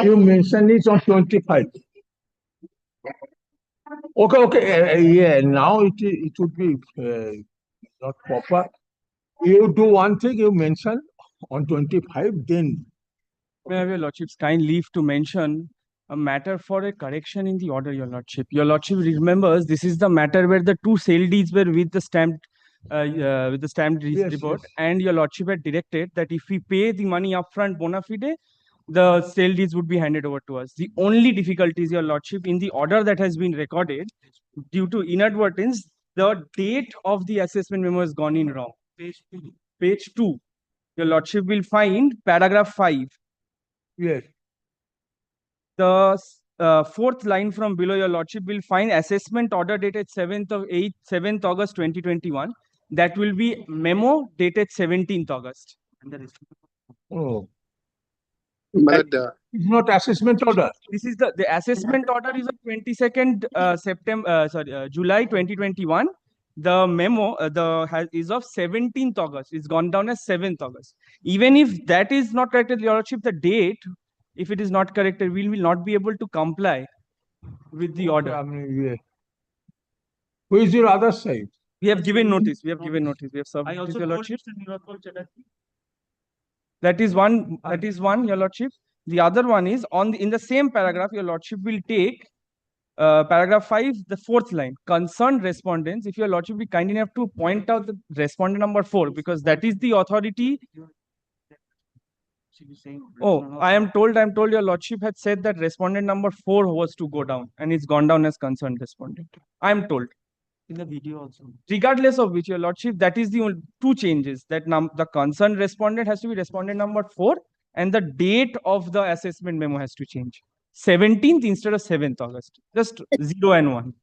You mentioned it on 25. Okay. Yeah, now it would be not proper. You do one thing, you mention on 25, then. May I have your lordship's kind leave to mention a matter for a correction in the order, your lordship. Your lordship remembers this is the matter where the two sale deeds were with the stamped Yes, report, yes. and your lordship had directed that if we pay the money upfront bona fide, the sale deeds would be handed over to us. The only difficulty is, your lordship, in the order that has been recorded, due to inadvertence, the date of the assessment memo has gone in wrong. Page 2. Your lordship will find paragraph 5. Yes. The fourth line from below, your lordship will find assessment order dated 7th August 2021. That will be memo dated 17th August. Oh, But it's not assessment order. This is the assessment order is of 22nd July 2021. The memo is of 17th August. It's gone down as 7th August. Even if that is not corrected, your lordship, the date, if it is not corrected, we will not be able to comply with the order. Yeah. Who is your other side? We have given notice. We have given notice. We have served notice, your lordship. That is one. That is one, your lordship. The other one is in the same paragraph. Your lordship will take paragraph 5, the fourth line. Concerned respondents. If your lordship be kind enough to point out the respondent number 4, because that is the authority. Oh, I am told your lordship had said that respondent number 4 was to go down, and it's gone down as concerned respondent. I am told. In the video also. Regardless of which, your lordship, that is the only two changes. That the concerned respondent has to be respondent number 4, and the date of the assessment memo has to change. 17th instead of 7th August. Just 0 and 1.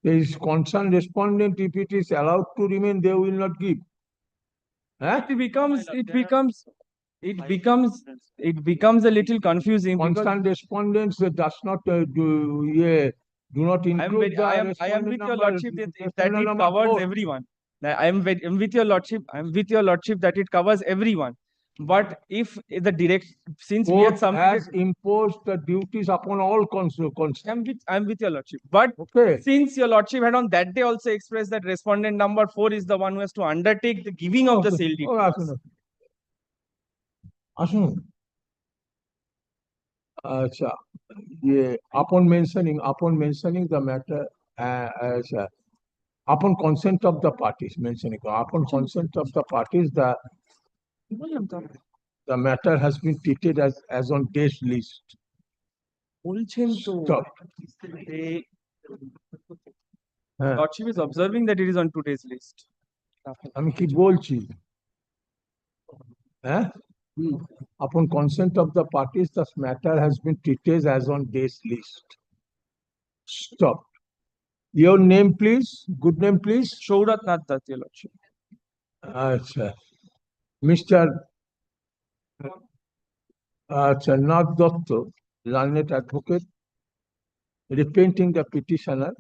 There is concerned respondent. If it is allowed to remain, they will not give. Huh? It becomes a little confusing. Concerned respondents does not do not include I am with your lordship that it covers everyone. I am with your lordship. I am with your lordship that it covers everyone. But if the since we had has imposed the duties upon all concerned. I'm with your lordship. But since your lordship had on that day also expressed that respondent number 4 is the one who has to undertake the giving of the sale deed. Upon mentioning the matter as upon consent of the parties, upon consent of the parties, the matter has been treated as on day's list. Stop. Lordship is observing that it is on today's list. আমি কি বলছি? Upon consent of the parties, this matter has been treated as on day's list. Stop. Your name, please. Good name, please. Shaurat Nath Dutt, your lordship. Mr. Nath Dutta, learned advocate, representing the petitioner,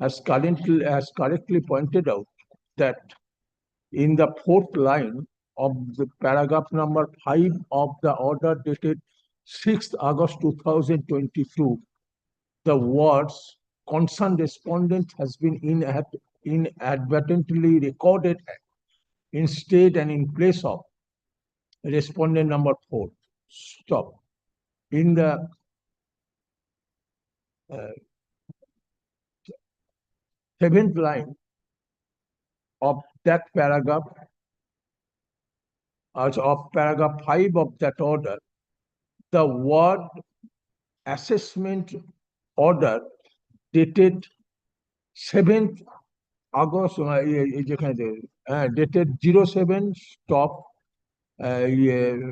has correctly pointed out that in the fourth line of the paragraph number 5 of the order dated 6th August 2022, the words concerned respondent has been inadvertently recorded instead and in place of respondent number 4. Stop. In the seventh line of that paragraph, of paragraph 5 of that order, the word assessment order dated 7th August, dated 07 stop 08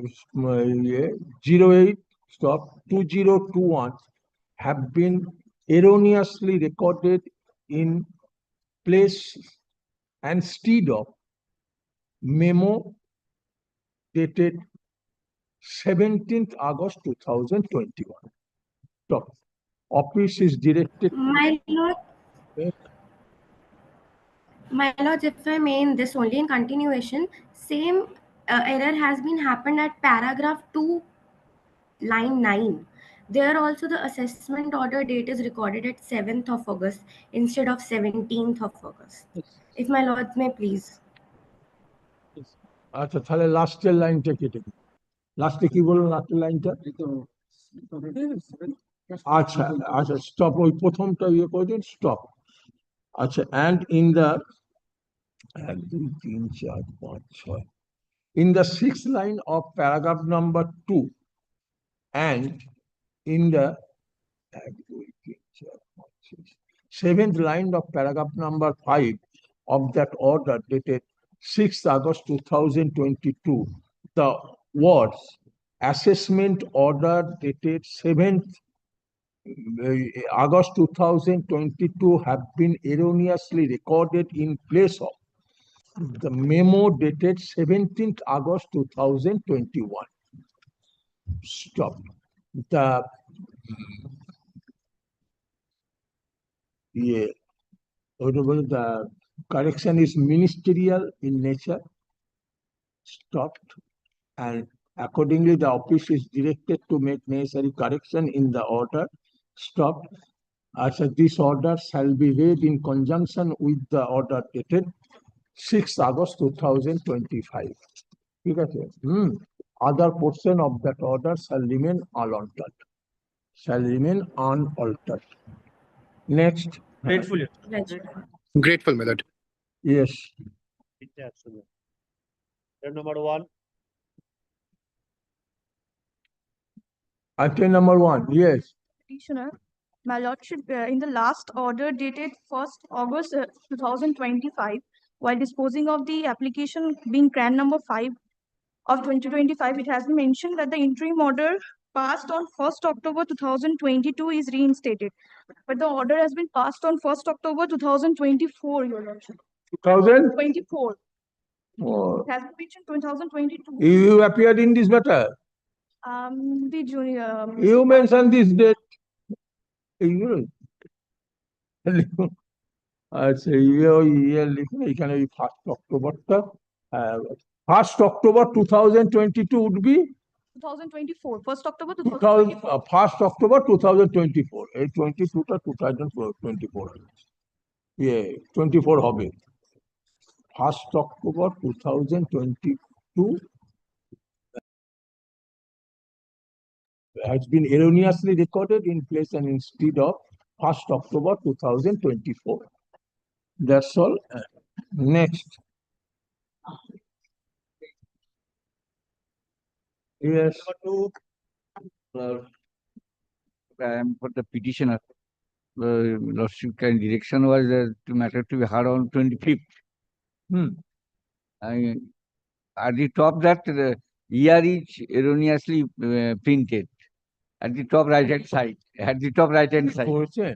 stop 2021 have been erroneously recorded in place instead of memo dated 17th August 2021. Stop. Office is directed My lord, if I may, in this only in continuation, same error has been happened at paragraph 2, line 9. There also the assessment order date is recorded at 7th of August instead of 17th of August. If my lords may please. আচ্ছা তাহলে লাস্টের লাইনটা কেটে দিন লাস্টে কি বলুন লাস্টের লাইনটা আচ্ছা আচ্ছা স্টপ ওই প্রথমটা ইয়ে করে দিন স্টপ আচ্ছা and in the 1 2 3 4 5 6 in the sixth line of paragraph number 2 and in the 1 2 3 4 5 6 seventh line of paragraph number 5 of that order dated 6th August 2022, the words assessment order dated 7th August 2022 have been erroneously recorded in place of the memo dated 17th August 2021. Stop. The the correction is ministerial in nature. Stopped. And accordingly, the office is directed to make necessary correction in the order. Stopped. As this order shall be read in conjunction with the order dated 6th August 2025. ঠিক আছে? Other portion of that order shall remain unaltered. Shall remain unaltered. Next. Gratefully. Grateful, my lord. Yes. Number 1. Item number 1. Yes. Petitioner, my lordship, in the last order dated 1st August 2025, while disposing of the application being CRAN number 5 of 2025, it has been mentioned that the interim order passed on 1st October 2022 is reinstated. But the order has been passed on 1st October 2024, your lordship. 2024. 24. It has been mentioned 2022. You appeared in this matter. The junior. You mentioned this date. আচ্ছা ইয়ে লিখুন এখানে ওই 1st অক্টোবরটা 1st October 2022 would be 2024. 1st October 2024. 1st October 2024. এই 22টা 2024 yeah 24 হবে 1st October 2022 has been erroneously recorded in place and instead of 1st October 2024. That's all. Next. Yes. Number 2. I am for the petitioner. Lordship kind direction was to matter to be heard on 25th. At the top that year is erroneously printed. At the top right hand side. At the top right hand side. করেছেন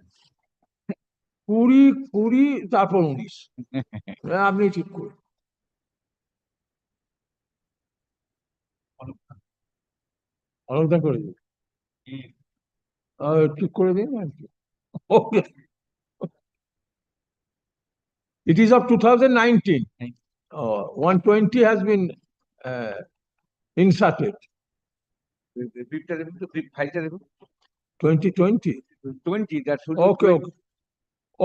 20 তারপর 19 আপনি ঠিক করুন অলকদা করে দিন ঠিক করে দিন আর কি ওকে it is of 2019 120 has been inserted 2020 20, that should okay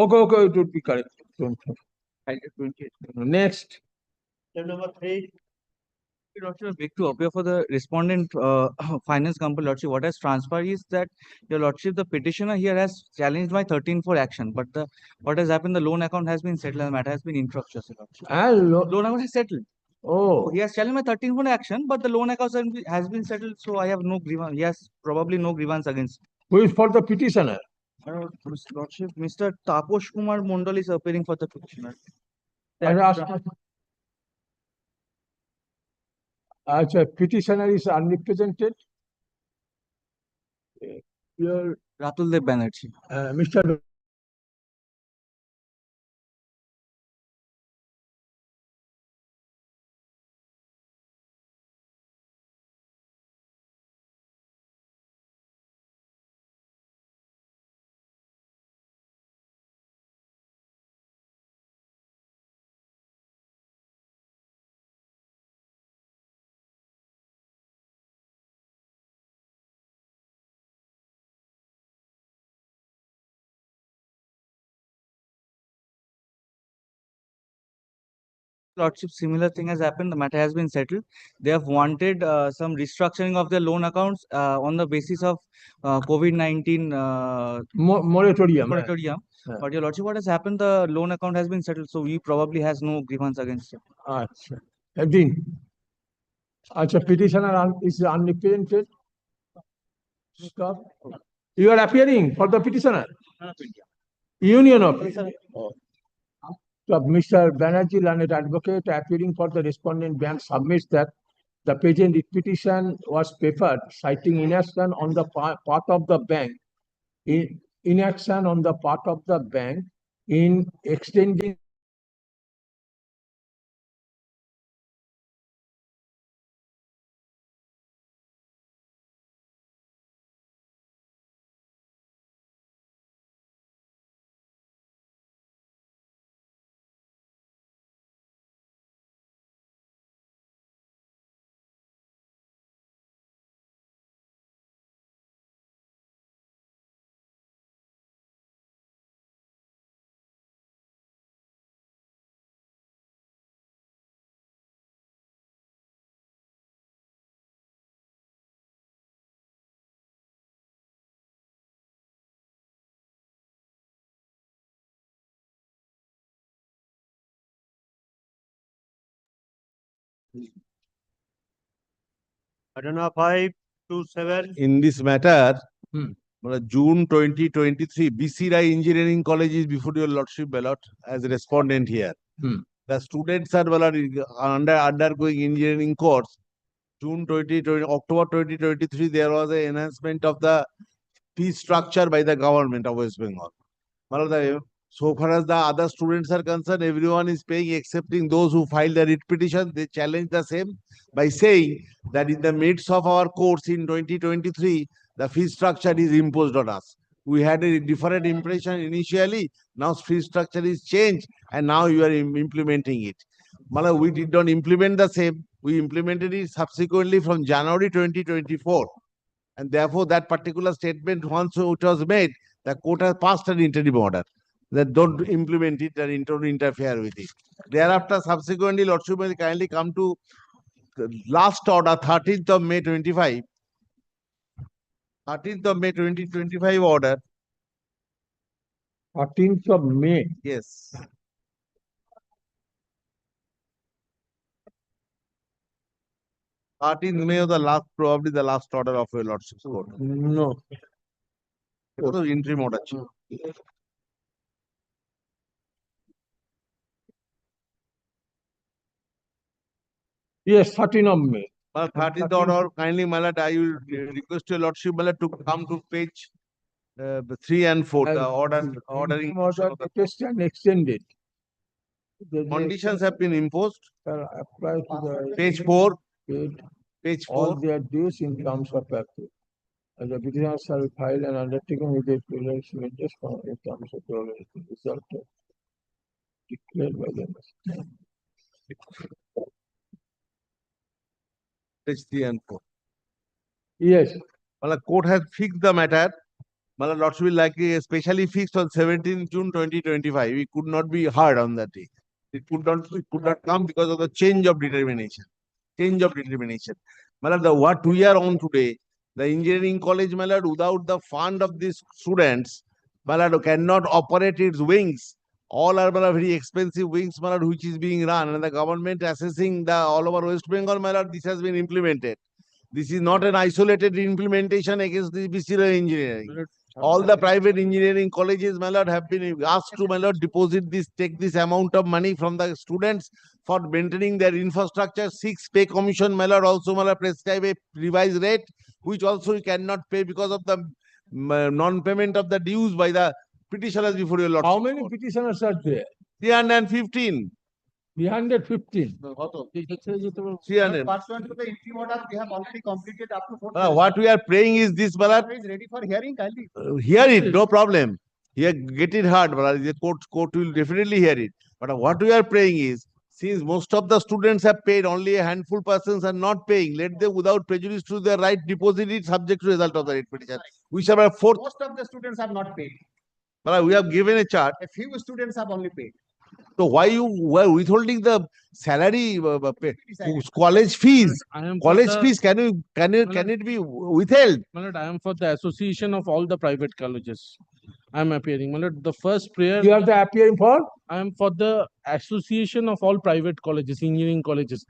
okay it would be correct 20. Next. Number 3. Lordship, beg to appear for the respondent finance company. Lordship, what has transpired is that your lordship, the petitioner here has challenged my 13(4) action, but what has happened, the loan account has been settled and the matter has been infructuous, your lordship. Hello. Loan account is settled. Oh, He has challenged my 13(4) action, but the loan account has been settled, so I have no grievance. He has probably no grievance against. who is for the petitioner? Lordship, Mr. Taposh Kumar Mondal is appearing for the petitioner. Acha, petitioner is unrepresented. Your Ratul Dev Banerjee. Mr. Lordship, similar thing has happened. The matter has been settled. They have wanted some restructuring of their loan accounts on the basis of COVID-19 Moratorium. moratorium. Yeah. But your Lordship, what has happened? The loan account has been settled, so he probably has no grievance against it. আচ্ছা, একদিন আচ্ছা, petitioner is unrepresented. Stop. You are appearing for the petitioner? Union of. So, Mr. Banerjee, learned advocate, appearing for the respondent bank, submits that the present petition was papered, citing inaction on the part of the bank, inaction on the part of the bank in extending Adana 527. In this matter, Hmm. June 2023, BC Rai Engineering College is before your Lordship ballot as a respondent here. Hmm. The students are undergoing engineering course. October 2023, there was an enhancement of the fee structure by the government of West Bengal. So far as the other students are concerned, everyone is paying excepting those who filed the writ petition. They challenge the same by saying that in the midst of our course in 2023, the fee structure is imposed on us. We had a different impression initially. Now fee structure is changed and now you are implementing it. We did not implement the same. We implemented it subsequently from January 2024. And therefore, that particular statement, once it was made, the court has passed an interim order that don't implement it and don't interfere with it. Thereafter, subsequently, Lordship will kindly come to the last order, 13th of May 25. 13th of May 2025 order. 13th of May. Yes. May of the last, probably the last order of your Lordship's court. No. It was interim order. Yes, 13th of May. 13th order, kindly, my lord, I will request your Lordship, my lord, to come to page 3 and 4, the ordering. Order latest and extended. Conditions have been imposed. Apply to the Page 4. paid Page all 4. their dues in terms of practice. And the petitioner shall file an undertaking with the relations in terms of the result declared by them. Page 3 and 4. Yes. Well, court has fixed the matter. Well, Lordship will likely especially fixed on 17 June 2025. We could not be heard on that day. It could not come because of the change of determination. Change of determination. Well, what we are on today, the engineering college, my lord, without the fund of these students, my lord, cannot operate its wings. All are very expensive wings, my lord, which is being run, and the government assessing the all over West Bengal, my lord, this has been implemented. This is not an isolated implementation against the BC engineering. All the private engineering colleges, my lord, have been asked to, my lord, deposit this, take this amount of money from the students for maintaining their infrastructure. 6 pay commission, my lord, also, my lord, prescribe a revised rate, which also you cannot pay because of the non-payment of the dues by the petitioners before your lordship. How many petitioners are there? 315. 315. 300. Pursuant to the interim order, we have already completed up to 4. What we are praying is this, my lord. Is ready for hearing, kindly. Hear it, no problem. Here, get it heard, but the court will definitely hear it. But what we are praying is, since most of the students have paid, only a handful persons are not paying, let them without prejudice to their right deposit it subject to result of the writ petition. We shall have 4th. Most of the students have not paid. But we have given a chart. A few students have only paid. So why you were withholding the salary, college fees? I am for College the- fees, can it be withheld? My lord, I am for the association of all the private colleges. I am appearing. My lord, the first prayer. You are the appearing for? I am for the association of all private colleges, engineering colleges.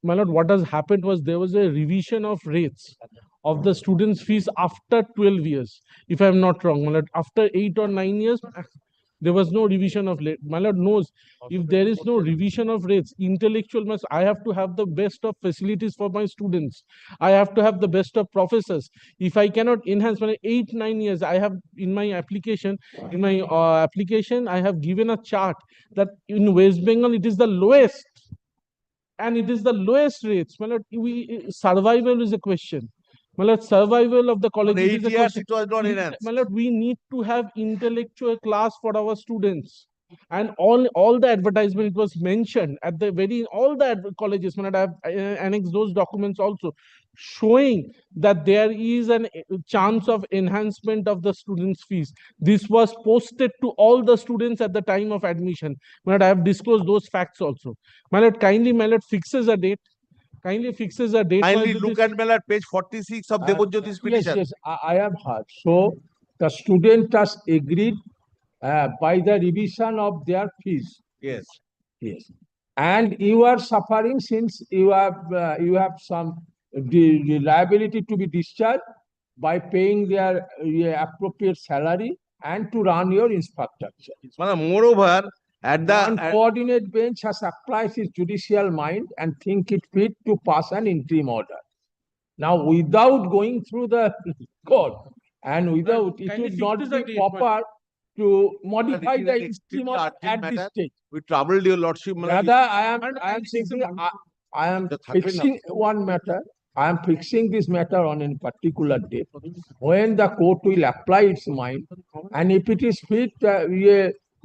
My lord, what has happened was there was a revision of rates of the students' fees after 12 years. If I am not wrong, my lord, after 8 or 9 years, there was no revision of rate. My lord knows if there is no revision of rates, intellectual must, I have to have the best of facilities for my students. I have to have the best of professors. If I cannot enhance my 8, 9 years, I have in my application, I have given a chart that in West Bengal, it is the lowest. And it is the lowest rates. My lord, survival is a question. My lord, survival of the college is 8 a years question. it was not enhanced. My lord, we need to have intellectual class for our students. And all the advertisement, it was mentioned at the very, all the colleges, my lord, I have annexed those documents also, showing that there is a chance of enhancement of the students' fees. This was posted to all the students at the time of admission. My lord, I have disclosed those facts also. My lord, kindly, my lord, fixes a date. Kindly fixes a date. Kindly look at my lord, page 46 of Debojyoti's petition. Yes, I have heard. So the student has agreed by the revision of their fees. Yes. Yes. And you are suffering since you have some liability to be discharged by paying their appropriate salary and to run your infrastructure. Moreover, at the Uncoordinate bench has applied his judicial mind and think it fit to pass an interim order. Now, without going through the court and without, it kindly would not fix the be date, proper to modify is the an interim extremely order urgent at this matter. stage. we troubled your lordship. my lord. Rather, I am thinking, I am The third fixing one matter. I am fixing this matter on a particular date when the court will apply its mind, and if it is fit that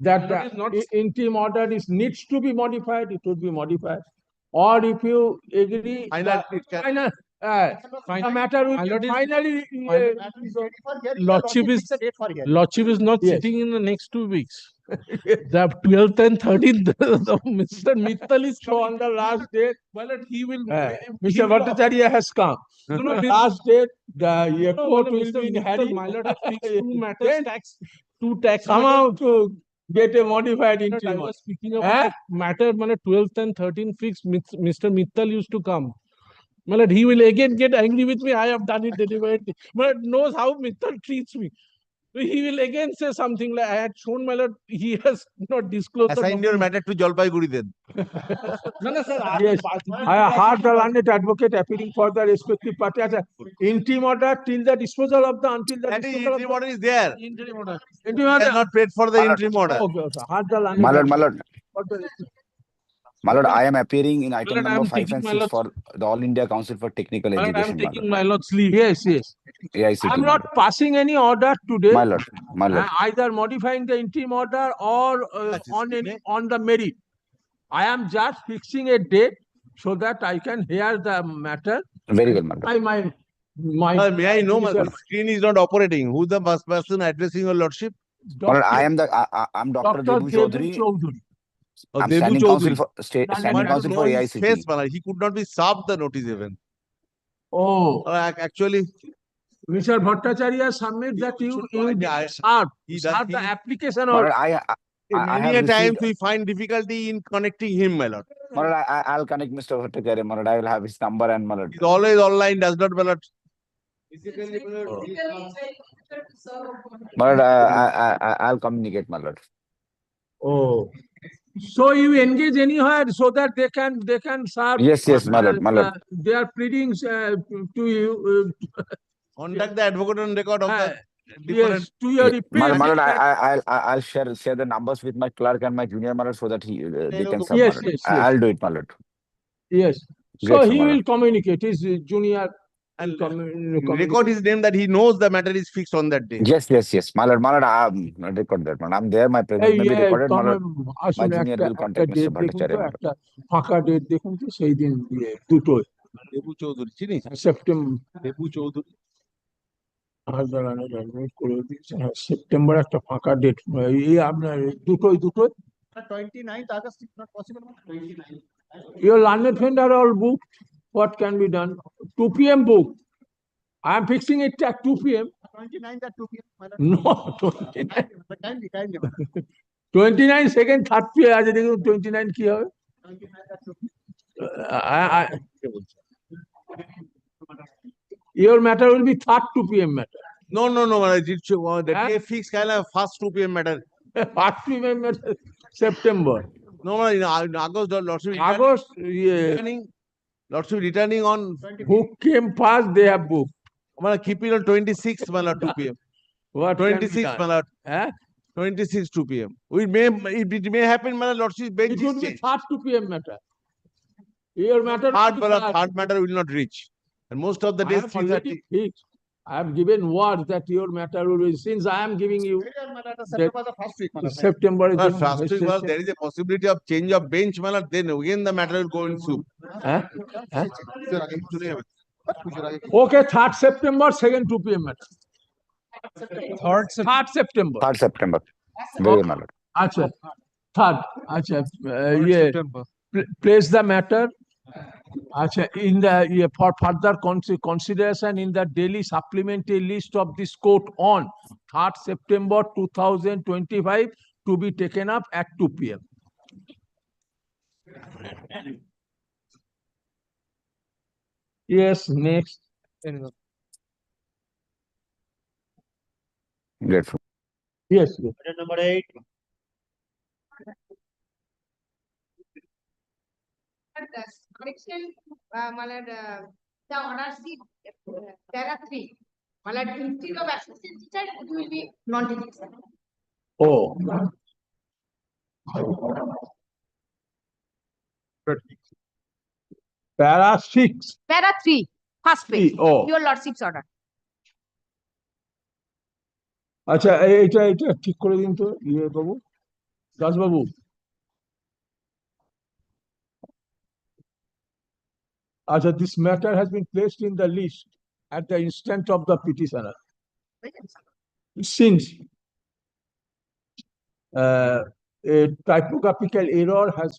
That is not- interim order needs to be modified, it would be modified. Or if you agree Final, that it can- final, the matter will My lord is- finally Lordship is not Yes. sitting in the next 2 weeks. The 12th and 13th, Mr. Mittal is so on the last date, Well, he will. Mr. Bhattacharya has come. No, no, Last date, the no, court will Mr. be in Mittal, hurry. my lord, have fixed two matters, Then two tax somehow to get a modified matters. I interim. was speaking about the matter, my lord, 12th and 13th fixed. Mr. Mittal used to come. My lord, he will again get angry with me. I have done it deliberately. My lord knows how Mittal treats me. He will again say something like, I had shown, my lord, he has not disclosed. the assign your document. matter to Jalpaiguri then. No, no, sir. Yes, I heard the learned advocate appealing for the respective party as an interim order till the disposal of the, until the That is disposal of interim order is there. Interim order. the interim order. He has not paid for the My lord. interim order. Okay, heard the learned My lord, advocate for the- my lord, I am appearing in item lord, I number am 5 taking and my 6 lord's- for the All India Council for Technical My lord, I am Education, my taking lord. my lord's leave. Yes, yes. AICT, I'm my not lord. passing any order today. My lord, my lord. Either modifying the interim order or on the merit. I am just fixing a date so that I can hear the matter. Very well, my lord. My May I know, my judicial- screen is not operating. Who's the first person addressing your lordship? My lord, I Doctor am Dr. Dr. Debu Debu Chaudhary. Chaudhary. I'm Debu standing counsel Chaudhary. for standing Standing Want to counsel know for his face, AICT. my lord. He could not be served the notice even. Oh, Actually, Mr. Bhattacharya submit that you served the application My or lord, I many have a times received. we find difficulty in connecting him, my lord. My lord, I'll connect Mr. Bhattacharya, my lord. I will have his number and my lord. He's always online, does not, my lord. My lord, I'll communicate, my lord. oh. So you engage anywhere so that they can serve Yes, my lord, my lord. their pleadings to you. Contact the advocate on record of the different. Yes, to your My lord, representative. I'll share the numbers with my clerk and my junior, my lord, so that they can serve, Yes, my lord. yes, yes. I'll do it, my lord. Yes. So Great, sir, he my will lord. communicate. His junior And communicate. record his name that he knows the matter is fixed on that day. Yes, my lord, record that, man. I'm there, my presence may be recorded, my lord. আসুন junior একটা will contact date Mr. দেখুন তো, Bhattacharya, my lord. একটা ফাঁকা date দেখুন তো সেই দিন দুটোই দেবু চৌধুরী চিনিস? সেপ্টেম্বর দেবু চৌধুরী। করে দিয়েছেন। সেপ্টেম্বর একটা ফাঁকা ডেট এই আপনার দুটোই 29th August is not possible. 29th. Your learned friend are all booked. What can be done? 2 p.m. book. I am fixing it at 2 p.m. 29th at 2 p.m. my lord. No, 29. Kindly. 29 second 30 আছে দেখুন 29 কি হবে 29th at 2 p.m. Your matter will be 3rd 2 p.m. matter. No, Maharaj, it should, the Huh? day fix kind of first 2 p.m. matter. 3rd 2 p.m. matter September. No, Maharaj, in August, Lordship August, Lordship returning on, who came first, they have booked. Maharaj, keep it on 26th, Maharaj, 2 p.m. What can be 26th, done? Maharaj, Huh? 26th, 2 p.m. It may happen, Maharaj, Lordship bench It is would be changed. 3rd 2 p.m. matter. Your matter. Third, will be Maharaj, 3rd. third matter will not reach. And most of the I days, have 3:30. already fixed. I have given word that your matter will be, since I am giving you September the first week. my lord. September. is Well, the first week, well, session. there is a possibility of change of bench, Maharaj, then again the matter will go in soup. Huh? Huh? পুজোর আগে চলে যাবে। পুজোর আগে Okay, 3rd September, 2nd 2 p.m. matter. 3rd September. 3rd September. Very well. Acha, 3rd. Acha, yeah. Place the matter. Acha, in the for further consideration in the daily supplementary list of this court on 3rd September 2025 to be taken up at 2 p.m. Yes, next. Grateful. Yes, yes. Order number 8. Correction, the order sheet, there are 3. Instead of assistant teacher, it will be non-teacher. Oh. Para 6. There are 3. First page, Oh. your lordship's order. আচ্ছা এটা ঠিক করে দিন তো বাবু দাস বাবু আচ্ছা this matter has been placed in the list at the instant of the petitioner since a typographical error has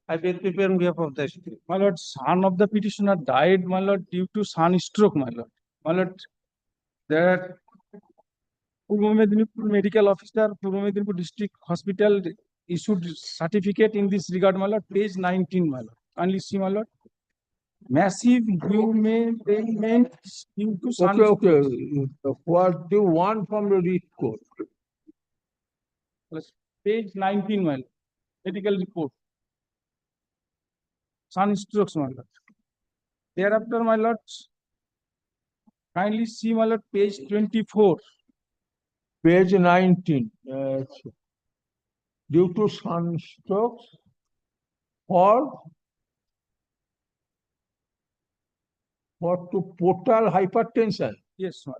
I beg to on behalf of the state. My lord, son of the petitioner died, my lord, due to sunstroke, my lord. My lord, there are Purbo Medinipur medical officer, Purbo Medinipur district hospital issued certificate in this regard, my lord, page 19, my lord. Kindly see, my lord. massive human payments due to Okay, okay. sunstroke. What do you want from the RIF court? Plus page 19, my lord. Medical report. Sunstrokes, my lord. Thereafter, my lord, kindly see, my lord, page 24. Page 19. Due to sunstrokes or to portal hypertension. Yes, my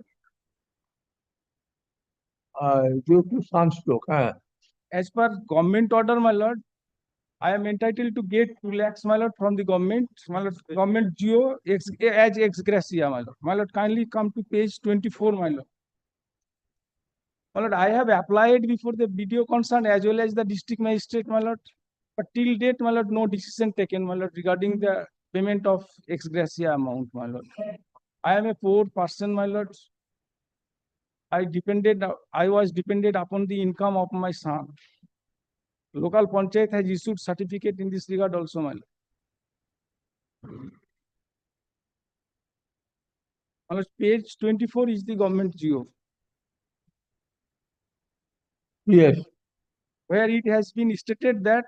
lord. Due to sunstroke. As per government order, my lord, I am entitled to get 2 lakhs, my lord, from the government, my lord, government geo as ex-gratia, my lord. My lord, kindly come to page 24, my lord. My lord, I have applied before the BDO concerned as well as the district magistrate, my lord. But till date, my lord, no decision taken, my lord, regarding the payment of ex-gratia amount, my lord. I am a poor person, my lord. I was dependent upon the income of my son. Local panchayat has issued certificate in this regard also, my lord. My lord, page 24 is the government geo. Yes. Where it has been stated that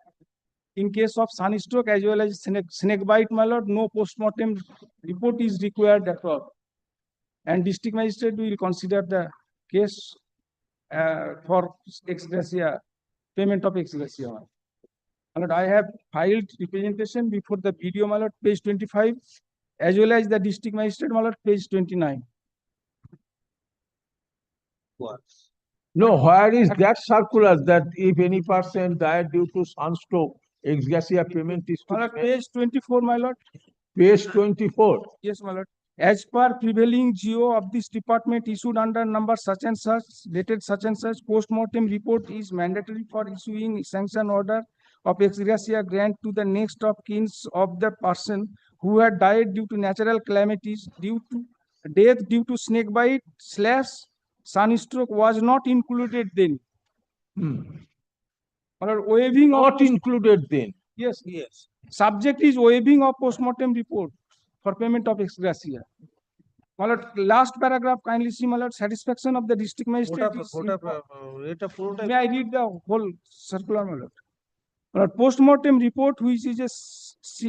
in case of sunstroke as well as snake bite, my lord, no post-mortem report is required at all. And district magistrate will consider the case for ex-gratia, payment of ex-gratia. My lord, I have filed representation before the BDO, my lord, page 25, as well as the district magistrate, my lord, page 29. No, where is that circular that if any person died due to sunstroke, ex-gratia payment is to My lord, be made? page 24, my lord. Page 24. Yes, my lord. As per prevailing geo of this department issued under number such and such, dated such and such, post-mortem report is mandatory for issuing sanction order of ex-gratia grant to the next of kins of the person who had died due to natural calamities, due to death due to snake bite / sunstroke was not included then. My lord, waiving of Not included then. yes, yes. Subject is waiving of post-mortem report for payment of ex-gratia. My lord, last paragraph, kindly see, my lord, satisfaction of the district magistrate. May I read the whole circular, my lord? My lord, post-mortem report, which is a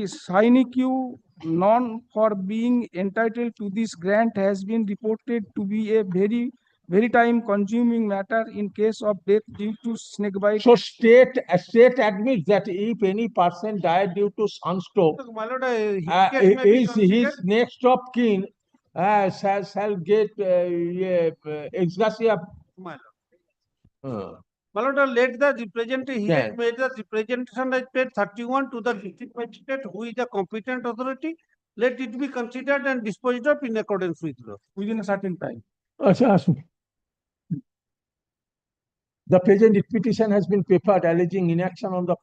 sine qua non for being entitled to this grant, has been reported to be a very time-consuming matter in case of death due to snake bite. So state admits that if any person died due to sunstroke, My lord, his next of kin shall get ex-gratia. My Uh, lord, let the representative, he has Yes. made the representation as paid 31 to the district magistrate, who is the competent authority. Let it be considered and disposed of in accordance with law. Within a certain time. আচ্ছা, আসুন। The present petition has been prepared alleging inaction on the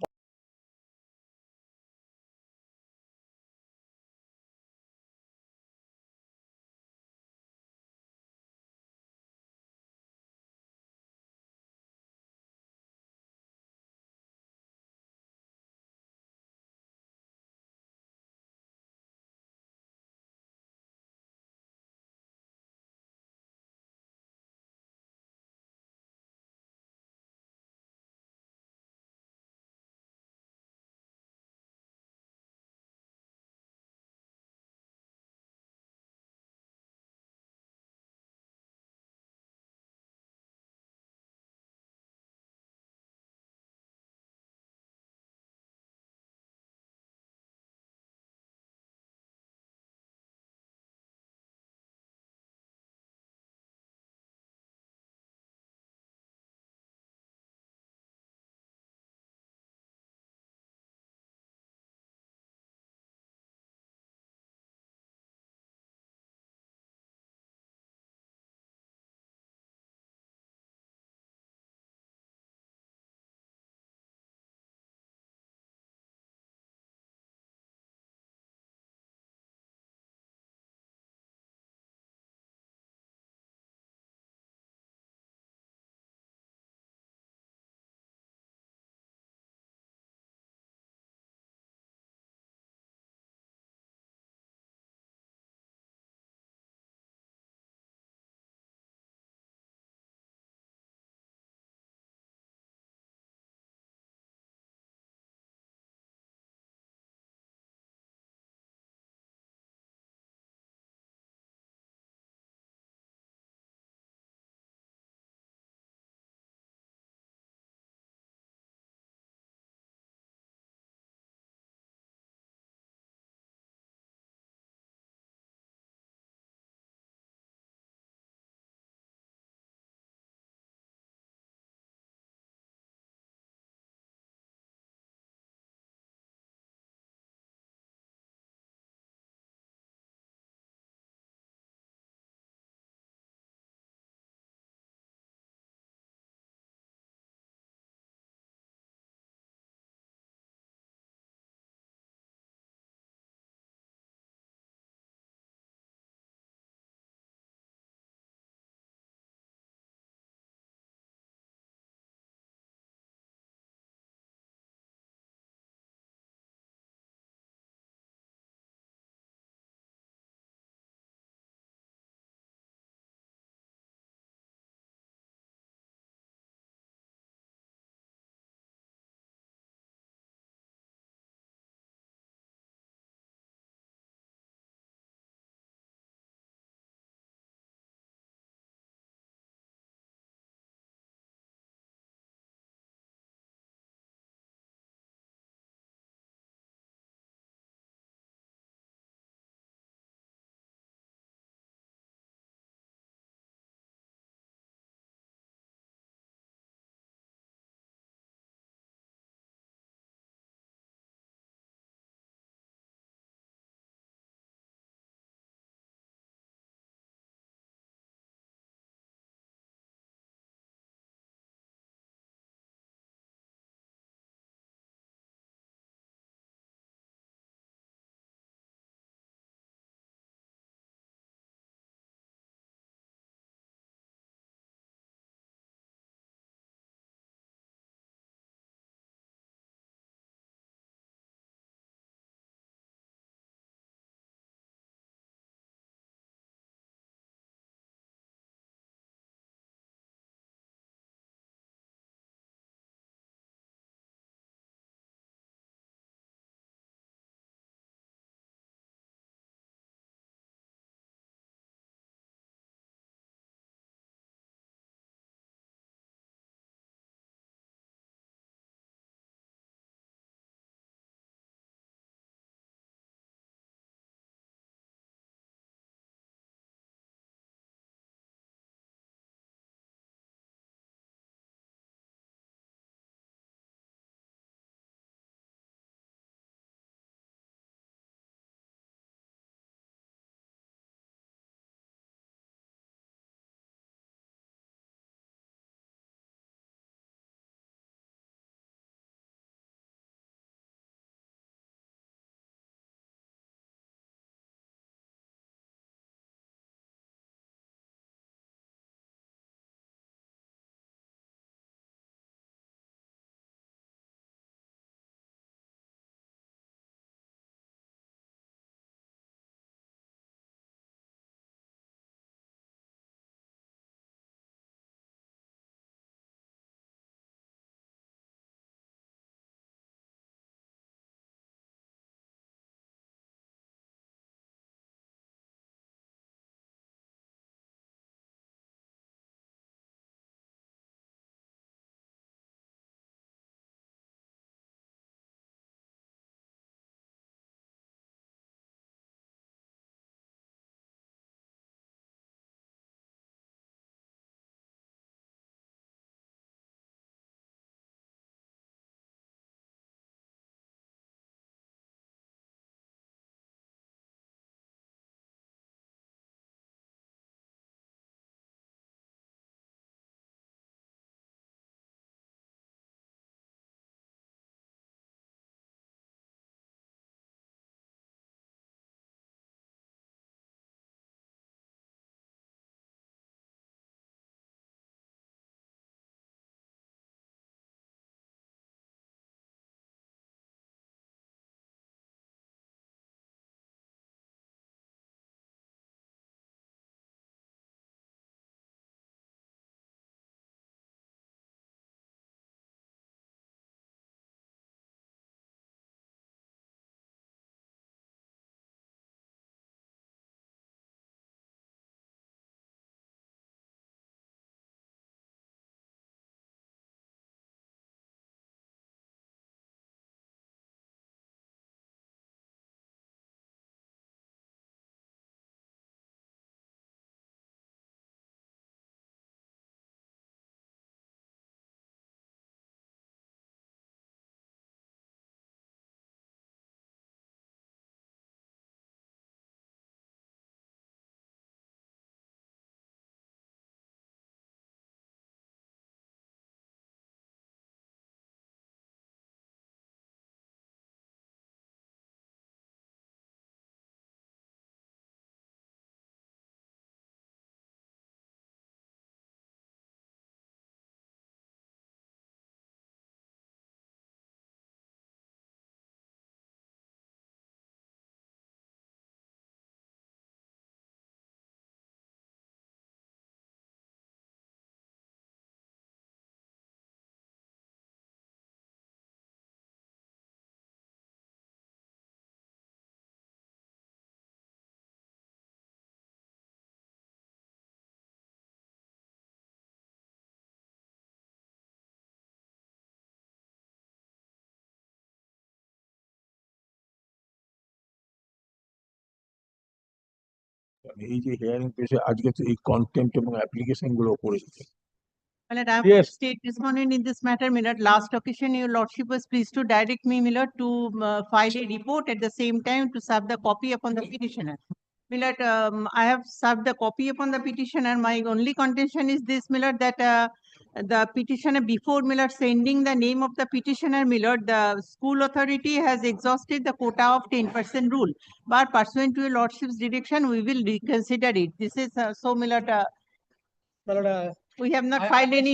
এই যে hearing পেশে আজকে তো এই contempt এবং application গুলো করেছে। My lord, I have Yes. state respondent in this matter. My lord, last occasion, your lordship was pleased to direct me, my lord, to file a report at the same time to serve the copy upon the petitioner. My lord, I have served the copy upon the petitioner. My only contention is this, my lord, that the petitioner, before my lord sending the name of the petitioner, my lord, the school authority has exhausted the quota of 10% rule. But pursuant to your lordship's direction, we will reconsider it. This is so, my lord, we have not filed any.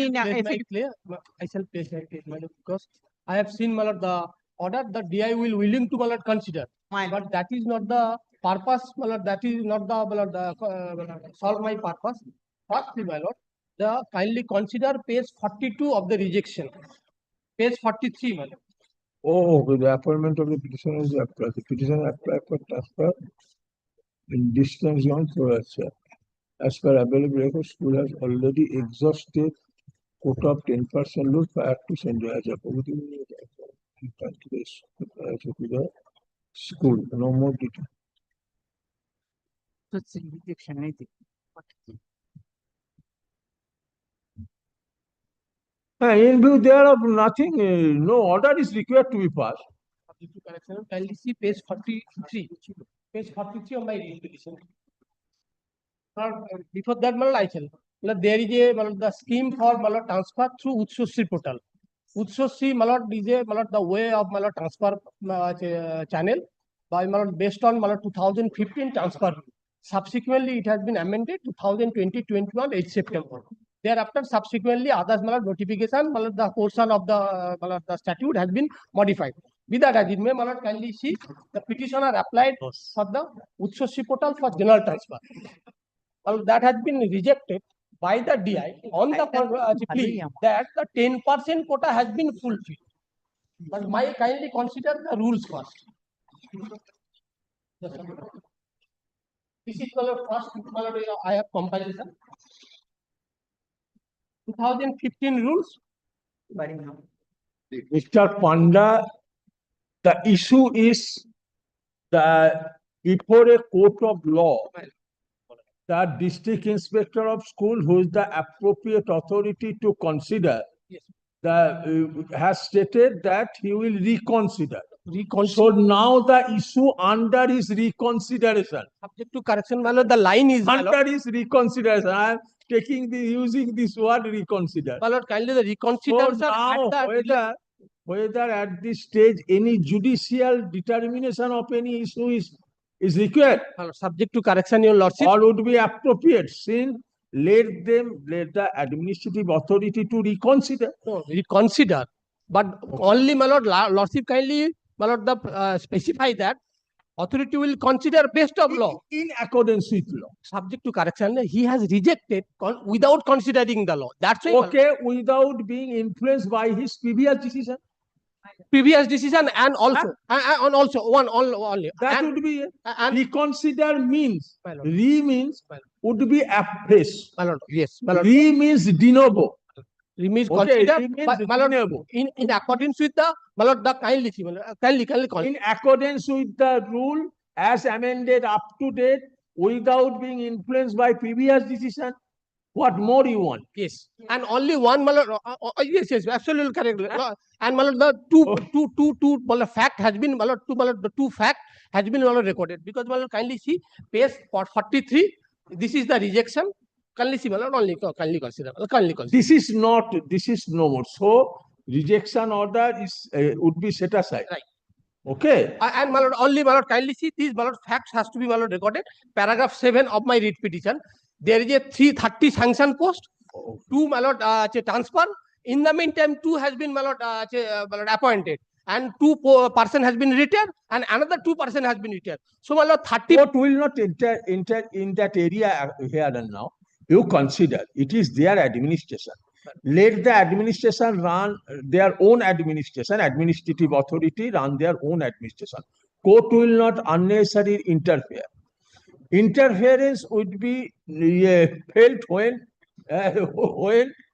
I shall place my case, my lord, because I have seen, my lord, the order that DI will willing to, my lord, consider. But that is not the purpose, my lord, that is not the, my lord, solve my purpose. Firstly, my lord, the kindly consider page 42 of the rejection. Page 43, my lord. Oh, the appointment of the petitioner is approved. The petitioner apply for transfer in distance on Croatia. As per available record, school has already exhausted quota of 10% rule prior to sending as a to the school. No more detail. Rejection, I think. In view thereof, nothing, no order is required to be passed. Subject to correction, kindly see page 43. Page 43 of my petition. Before that, my lord, I shall. My lord, there is a, my lord, the scheme for, my lord, transfer through Utsoshi portal. Utsoshi, my lord, is a, my lord, the way of, my lord, transfer channel by, my lord, based on, my lord, 2015 transfer. Subsequently, it has been amended 2020-21 8 September. Thereafter, subsequently, others, my lord, notification, my lord, the portion of the, my lord, the statute has been modified. With that, as it may, my lord, kindly see the petitioner applied for the Utsoshi portal for general transfer. Well, that has been rejected by the DI on the plea that the 10% quota has been fulfilled. But my kindly consider the rules first. This is the first, I have comparison. 2015 rules. Mr. Panda, the issue is that before a court of law, the district inspector of school, who is the appropriate authority to consider, has stated that he will reconsider. So now the issue under his reconsideration. Subject to correction, my lord, the line is Under his reconsideration. I am using this word reconsider. my lord, kindly the reconsideration So now at the whether at this stage any judicial determination of any issue is required, subject to correction, your lordship, or would be appropriate, since let the administrative authority to reconsider. no, reconsider. But only, my lord, lordship, kindly, my lord, the specify that authority will consider based of law. In accordance with law. Subject to correction, he has rejected without considering the law. That's why. Okay, without being influenced by his previous decision. And also, and also one only. That and, would be and reconsider means. My lord. Means would be afresh. My lord, yes. My lord. Means de novo. Means Okay, consider, means my lord, de novo. in accordance with the, my lord, the kindly, In accordance with the rule as amended up to date, without being influenced by previous decision. What more you want? Yes, and only one, my lord, yes, absolutely correct. And my lord, the two my lord, fact has been, my lord, the two fact has been, my lord, recorded, because, my lord, kindly see page 43. This is the rejection. Kindly see, my lord, only kindly consider. This is no more. So rejection order is would be set aside. Right. Okay. And, my lord, only, my lord, kindly see these, my lord, facts has to be, my lord, recorded. Paragraph 7 of my writ petition. There is a 330 sanction post, 2, my lord, transfer. In the meantime, 2 has been, my lord, appointed, and 2 person has been retired, and another 2 person has been retired. So, my lord, 30. Court will not enter in that area here and now. You consider it is their administration. Let the administration run their own administration, administrative authority run their own administration. Court will not unnecessarily interfere. Interference would be felt when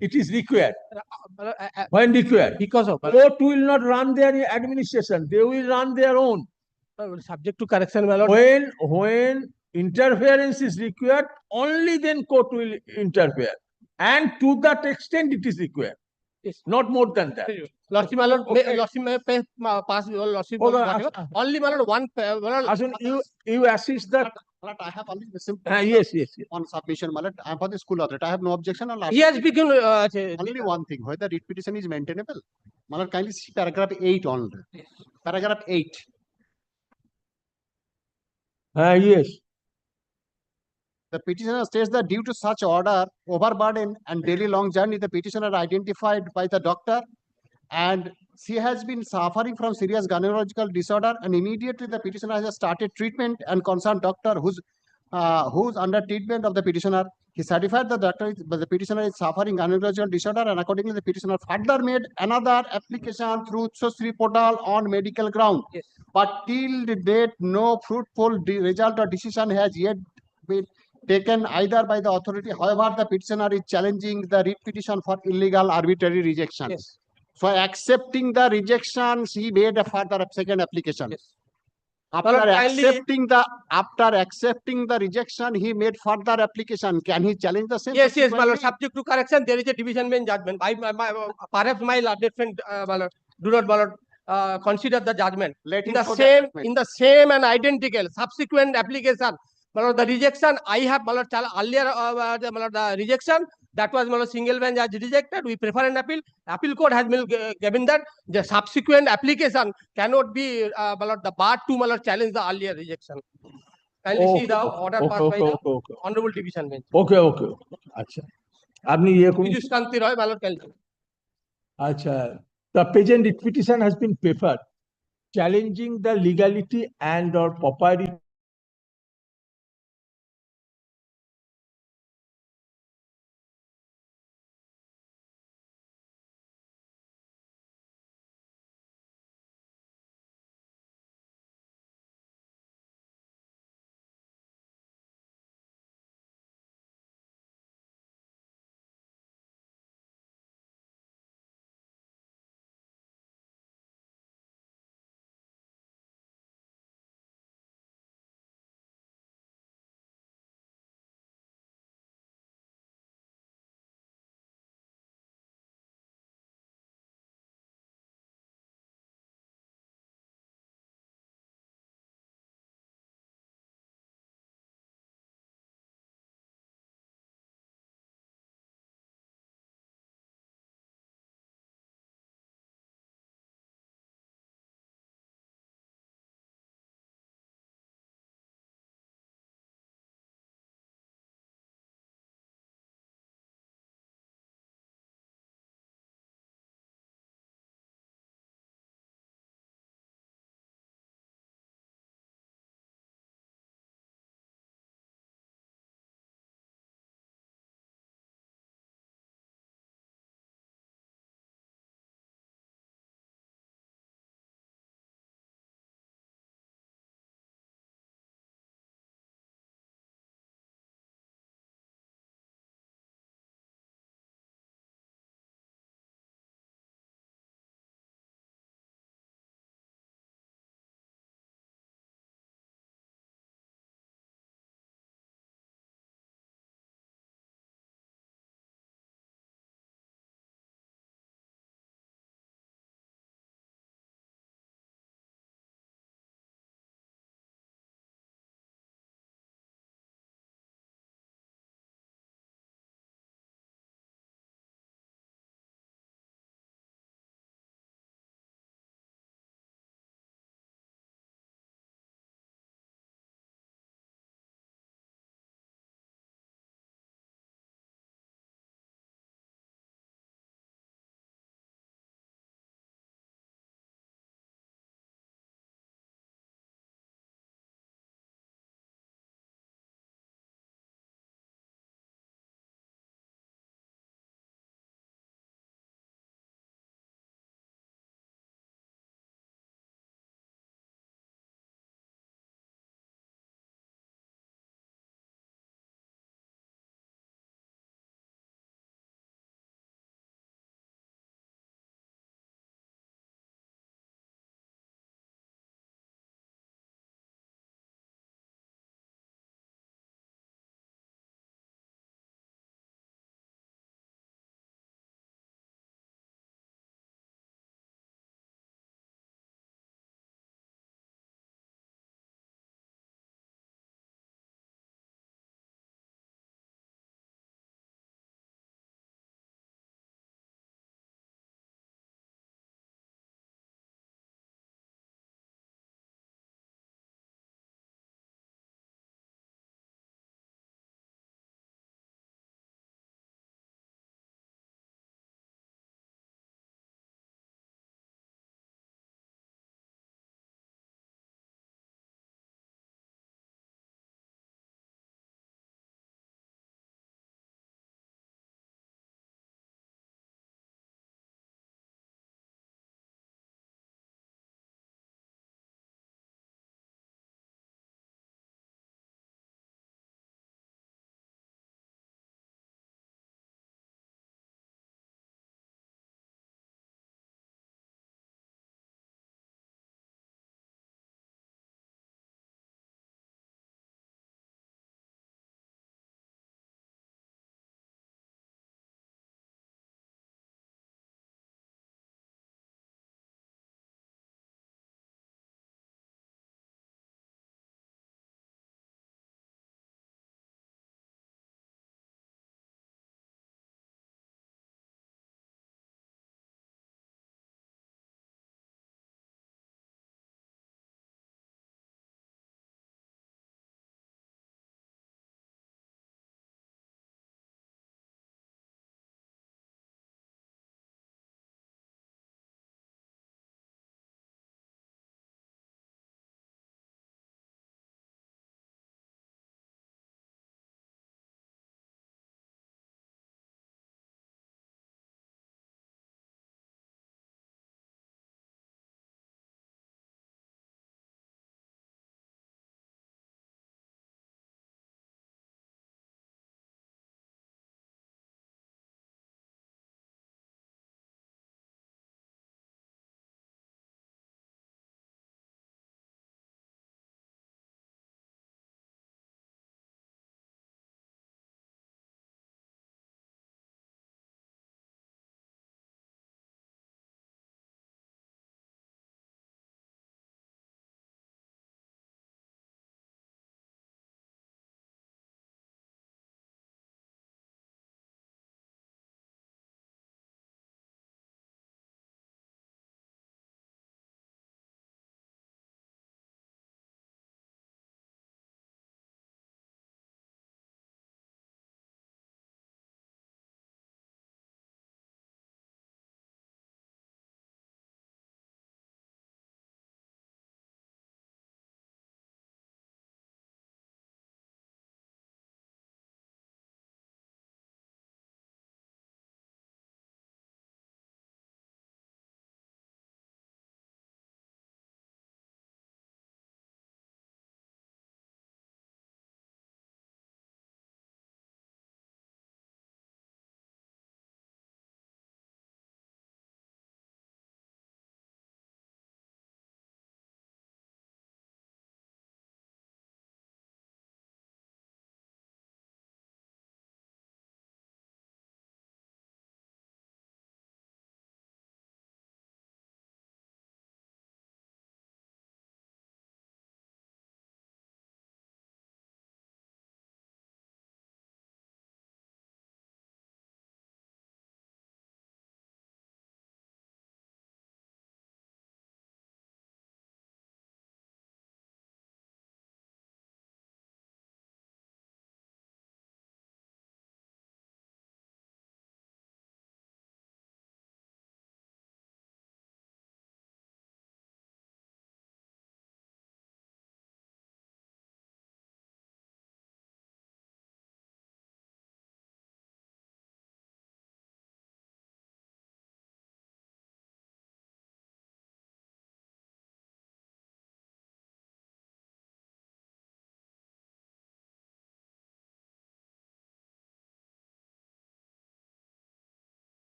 it is required. When required. Because of Court will not run their administration. They will run their own. Subject to correction, my lord. When interference is required, only then court will interfere. And to that extent it is required. Yes. Not more than that. Lordship, my lord, Okay. Lordship may pay, pass Lordship, Okay, whatever. Only my lord, one, my lord, Asun, you assist that. Malad, I have only the simple Yes, yes, yes. on submission, Malad. I am for the school authority. I have no objection on last. he has become, Only one thing, whether writ petition is maintainable. Malad, kindly see paragraph 8 only. Paragraph 8. Yes. The petitioner states that due to such order, overburden and daily long journey, the petitioner identified by the doctor and she has been suffering from serious gynecological disorder, and immediately the petitioner has started treatment and concerned doctor who's under treatment of the petitioner. He certified the the petitioner is suffering gynecological disorder, and accordingly the petitioner further made another application through Society portal on medical ground. Yes. But till the date, no fruitful result or decision has yet been taken either by the authority. However, the petitioner is challenging the writ petition for illegal arbitrary rejection. Yes. So accepting the rejection, he made a further second application. Yes. After Malad, kindly- accepting the rejection, he made further application. Can he challenge the same? Yes, yes, my lord, subsequently? subject to correction, there is a division bench judgment. Perhaps my learned friend, my lord, do not, my lord, consider the judgment. Let In him the show same, judgment. in the same and identical subsequent application, my lord, the rejection, I have, my lord, earlier, my lord, the rejection, that was, my lord, single bench has rejected. We prefer an appeal. Appeal court has been given that the subsequent application cannot be, my lord, the bar to, my lord, challenge the earlier rejection. Kindly see the order passed by the honorable division bench. ওকে ওকে আচ্ছা আপনি ইয়ে করুন Piyush Kanti Roy, my lord, kindly. আচ্ছা the present writ petition has been preferred challenging the legality and or propriety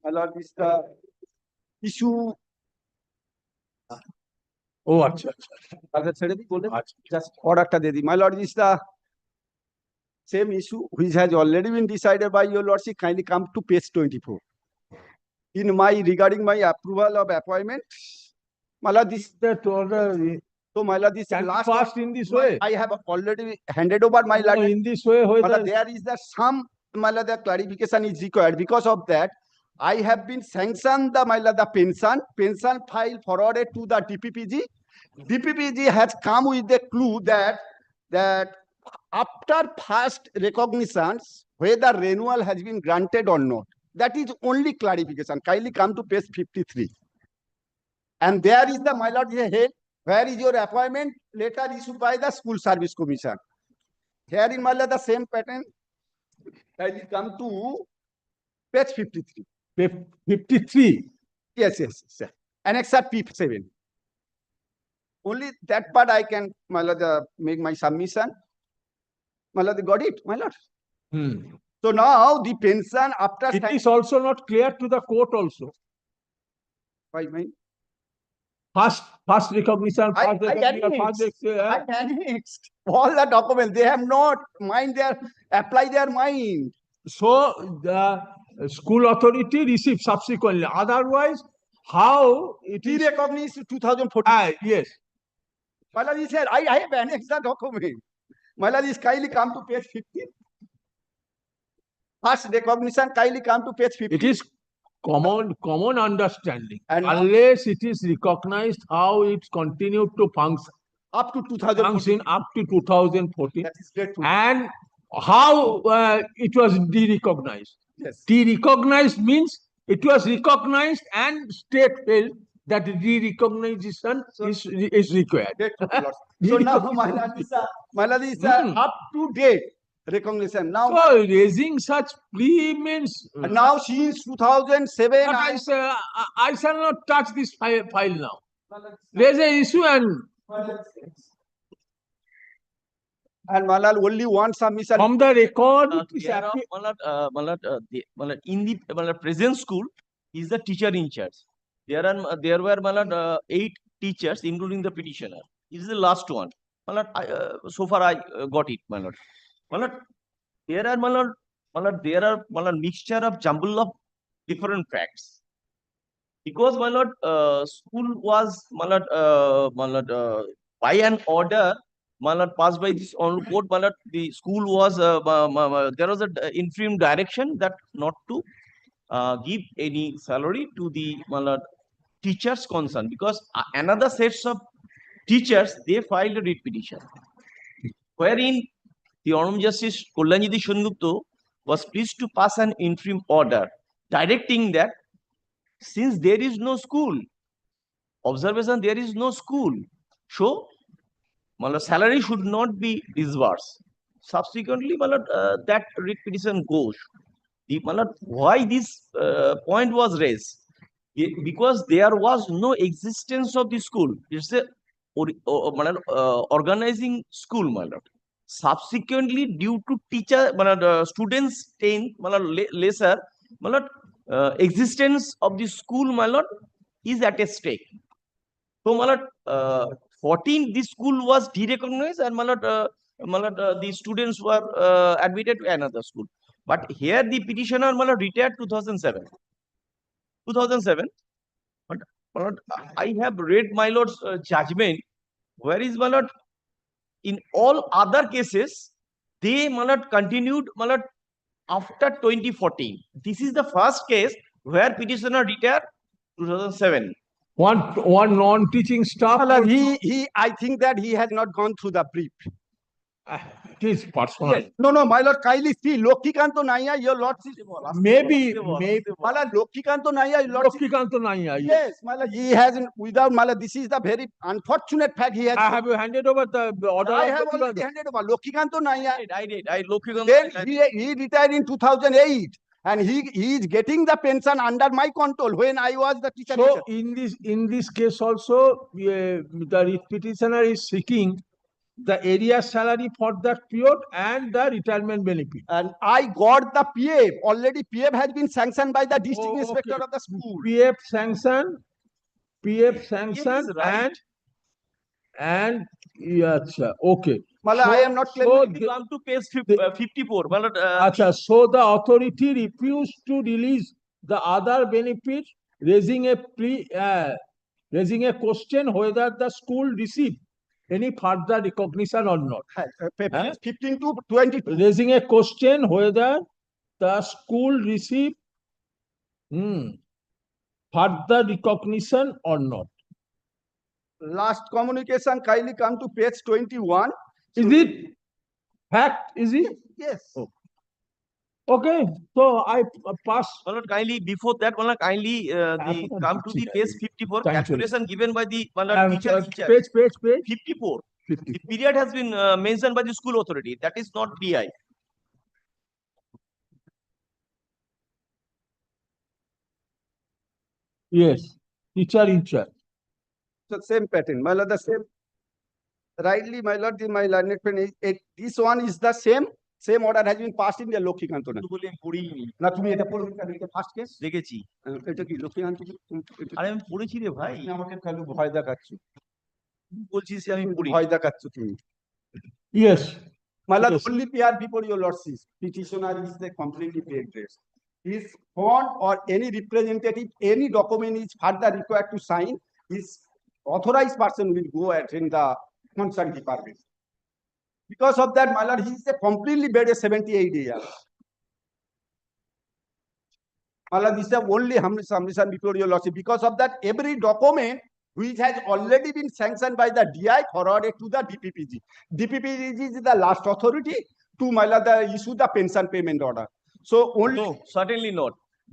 My lord, this issue. Oh, acha, Just order dedi. My lord, this the same issue which has already been decided by your lordship. Kindly come to page 24. In my regarding my approval of appointment, my lord, this that order. so my lord, this Can last passed in this way. I have already handed over my No, lord. in this way, My whether lord, there is the some my lord, the clarification is required. Because of that, I have been sanctioned the my lord, the pension file forwarded to the DPPG. DPPG has come with a clue that after first recognitions, whether renewal has been granted or not. That is only clarification. Kindly come to page 53. And there is the my lord head. Where is your appointment letter issued by the School Service Commission? Here in my lord the same pattern. Kindly come to page 53. 53. Yes. Annexure P7. Only that part I can, my lord, make my submission. My lord, got it, my lord. So now the pension after It is also not clear to the court also. Why, mine? First recognition, I annexed all the documents. They have not apply their mind. So the school authority received subsequently. Otherwise, how it is recognized 2014? Yes. My lord, he said, I have annexed the document. My lord, is kindly come to page 50. First recognition, kindly come to page 50. It is common understanding. And unless it is recognized how it continued to function up to 2014. Up to 2014. That is great. And how it was de-recognized. Yes. De-recognized means it was recognized and state felt that de-recognition is required. So now my lord is up to date recognition. Now so raising such plea means now since 2007 I shall not touch this file now. Raise an issue and my lord only one submission from the record. In the present school is the teacher in charge. There were 8 teachers, including the petitioner. This is the last one. So far I got it, my lord. There are mixture of jumble of different facts. Because my lord, school was by an order passed by this honorable court, the school was there was an interim direction that not to give any salary to the teachers concerned, because another sets of teachers, they filed a writ petition wherein the Honorable Justice Kollanjidi Sengupta was pleased to pass an interim order directing that since there is no school, observation, there is no school, so salary should not be disbursed. Subsequently, that writ petition goes. Why this point was raised? Because there was no existence of the school. It's a organizing school, my lord. Subsequently, due to teacher, students lesser, existence of the school, my lord, is at a stake. So, my lord, 14, this school was de-recognized, and the students were admitted to another school. But here the petitioner retired 2007. 2007. But I have read my lord's judgment. Where is my lord? In all other cases, they continued after 2014. This is the first case where petitioner retired 2007. One non-teaching staff. I think that he has not gone through the brief. It is personal. Yes. No, my lord, kindly see, Lokhikanto Naya, your lordship. Maybe. My lord, Lokhikanto Naya, your lordship. Lokhikanto Naya. Yes, my lord, he hasn't, without, my lord, this is the very unfortunate fact he has. Have you handed over the order? I have already handed over. Lokhikanto Naya. I did. Lokhikanto. Then he retired in 2008. And he is getting the pension under my control when I was the teacher. So in this case also, the petitioner is seeking the area salary for that period and the retirement benefit. And I got the PF. Already PF has been sanctioned by the district Oh, inspector okay. of the school. PF sanction, PF is right. and yes, okay. Mala, I am not claiming. So, We come to page 54. Acha, so the authority refused to release the other benefits, raising a question whether the school received any further recognition or not. 15 to 22. Raising a question whether the school received further recognition or not. Last communication, kindly come to page 21. Is it fact? Is it? Yes. Oh. Okay, so I pass. Kindly before that, kindly come to the page 54. Calculation given by the teacher. Page 54. The period has been mentioned by the school authority. That is not DI. Yes, teacher in charge. So same pattern, my lord, the same. Rightly, my lord, my learned friend, this one is the same order has been passed in the Lokikantona. না তুমি এটা পড়ো এটা first case দেখেছি এটা কি লক্ষ্মীকান্ত আরে আমি পড়েছি রে ভাই তুমি আমাকে খালি ভয় দেখাচ্ছ বলছিস আমি পড়ি ভয় দেখাচ্ছ তুমি Yes. My lord, Yes. only PR before your lordship, petitioner is a completely bed rest. His bond or any representative, any document is further required to sign, his authorized person will go attend the concerned department. Because of that, my lord, he is a completely bed rest 78 years. My lord, this is only submission before your lordship. Because of that, every document which has already been sanctioned by the DI forwarded to the DPPG. DPPG is the last authority to my lord, issue the pension payment order. So only no, certainly not.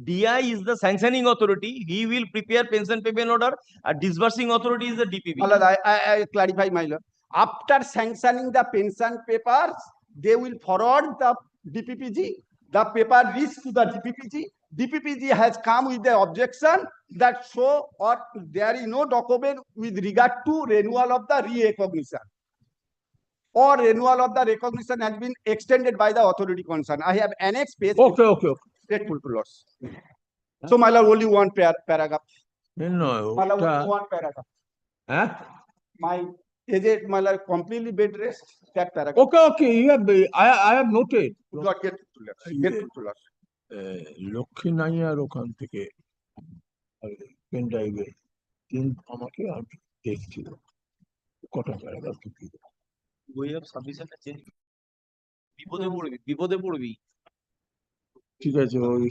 DI is the sanctioning authority. He will prepare pension payment order. A disbursing authority is the DPP. My lord, I clarify, my lord. After sanctioning the pension papers, they will forward the DPPG. The paper reaches to the DPPG. DPPG has come with the objection that show or there is no document with regard to renewal of the recognition or renewal of the recognition has been extended by the authority concerned. I have annexed page. Okay. Grateful to loss. So my lord, only one paragraph. No. My lord, only one paragraph. Huh? Is it my lord completely bed rest? That paragraph. Okay. You have. I have noted. Do not get to loss. Get to loss. Lakshmi Nayyar ওখান থেকে pen ড্রাইভে আমাকে দেখছিল কটা paragraph বিপদে পড়বি ঠিক আছে ওই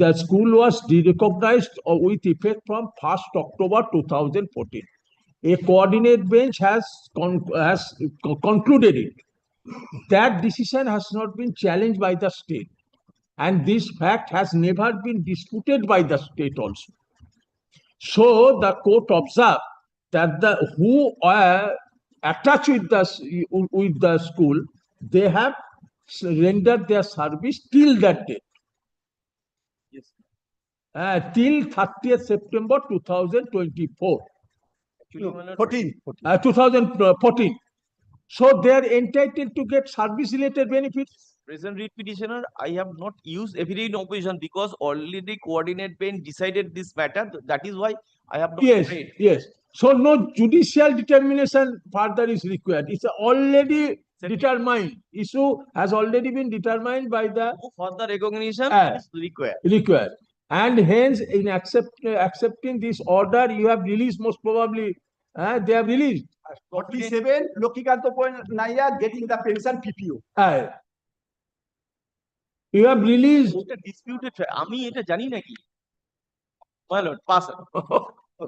the school was derecognized with effect from 1st October 2014. A coordinate bench has concluded it. That decision has not been challenged by the state, and this fact has never been disputed by the state also. So the court observed that who are attached with the school, they have rendered their service till that date. Till 30th September 2024. 2014. So they are entitled to get service-related benefits. Present read petitioner, I have not used affidavit in opposition because already coordinate bench decided this matter. That is why I have not read. Yes. So no judicial determination further is required. It's already determined. Issue has already been determined by the further recognition is required. And hence, in accepting this order, you have released most probably. They have released. 47, Lokikanta Nair getting the pension PPO. You have released. এটা disputed, আমি এটা জানি নাকি? My lord, pass it.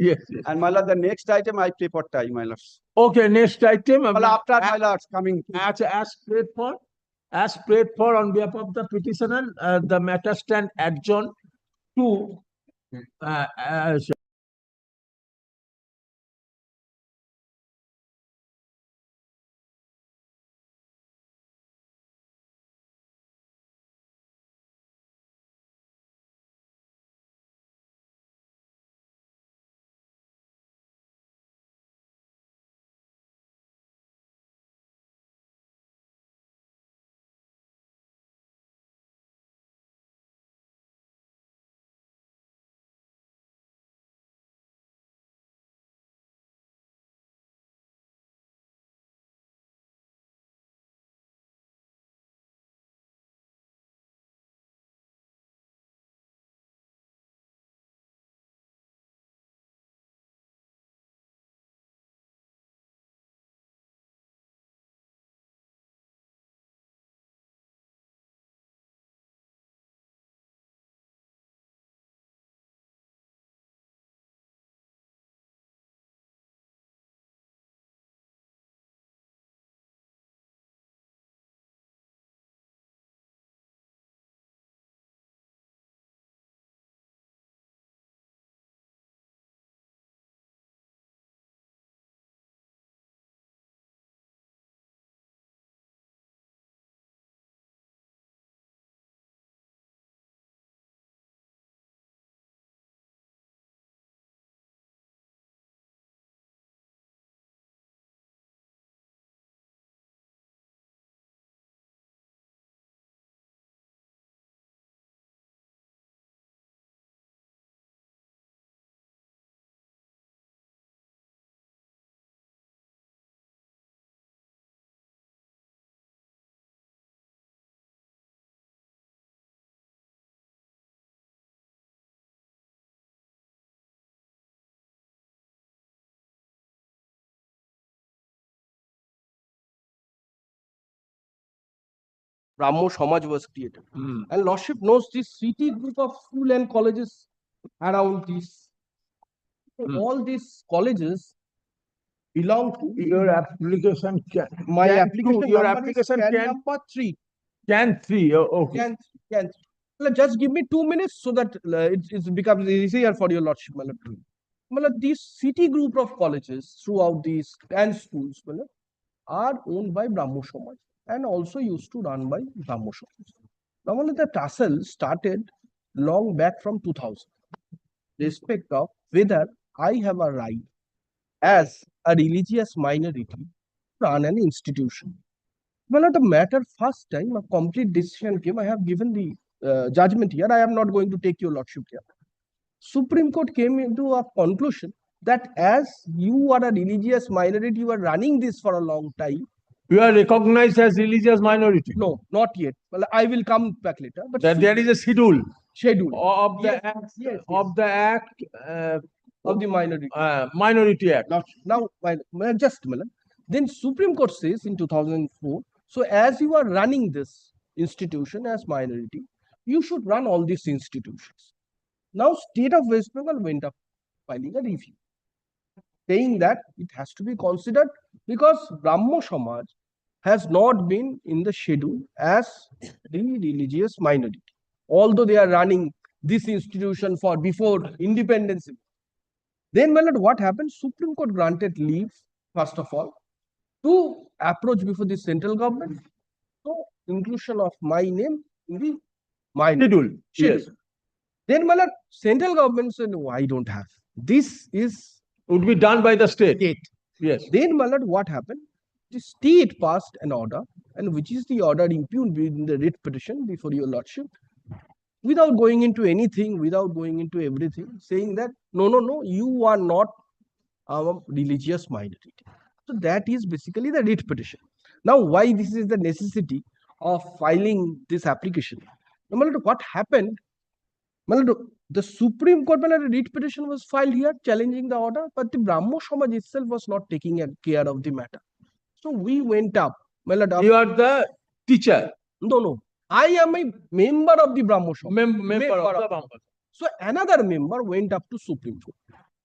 Yes, yes. And my lord, the next item I pay for time, my lords. Okay, next item. My lord, after my lords coming. As prayed for on behalf of the petitioner, the matter stand adjourned to Brahmo Samaj was created. And Lordship knows this city group of school and colleges around this. So all these colleges belong to your application can. my application Your number application is can. number 3. Can 3. Okay. Can. Just give me 2 minutes so that it becomes easier for your Lordship. This city group of colleges throughout these and schools are owned by Brahmo Samaj and also used to run by Brahmo Samaj. Normally, the tussle started long back from 2000. Respect of whether I have a right as a religious minority to run an institution. Well, the matter first time a complete decision came. I have given the judgment here. I am not going to take your Lordship here. Supreme Court came into a conclusion that as you are a religious minority, you are running this for a long time. You are recognized as religious minority. No, not yet. Well, I will come back later. But there is a schedule of the Yes, act yes, of the act of the minority. Minority Act. Now, just a minute. Then Supreme Court says in 2004, so as you are running this institution as minority, you should run all these institutions. Now, State of West Bengal went up filing a review, saying that it has to be considered because Brahmo Samaj has not been in the schedule as the religious minority, although they are running this institution for before independence. Then, my lord, what happened? Supreme Court granted leave, first of all, to approach before the central government. So, inclusion of my name in the minority. Schedule. Yes. Then, my lord, central government said, no, I don't have. This would be done by the state. Yes. Then, my lord, what happened? The state passed an order, and which is the order impugned in the writ petition before your lordship, without going into anything, without going into everything, saying that no, you are not a religious minority. So that is basically the writ petition. Now, why this is the necessity of filing this application? No matter what happened, My lord, the Supreme Court, my lord, writ petition was filed here challenging the order, but the Brahmo Samaj itself was not taking care of the matter. So we went up. My lord, You are the teacher. no. I am a member of the Brahmo Samaj. Member of the Brahmo. So another member went up to Supreme Court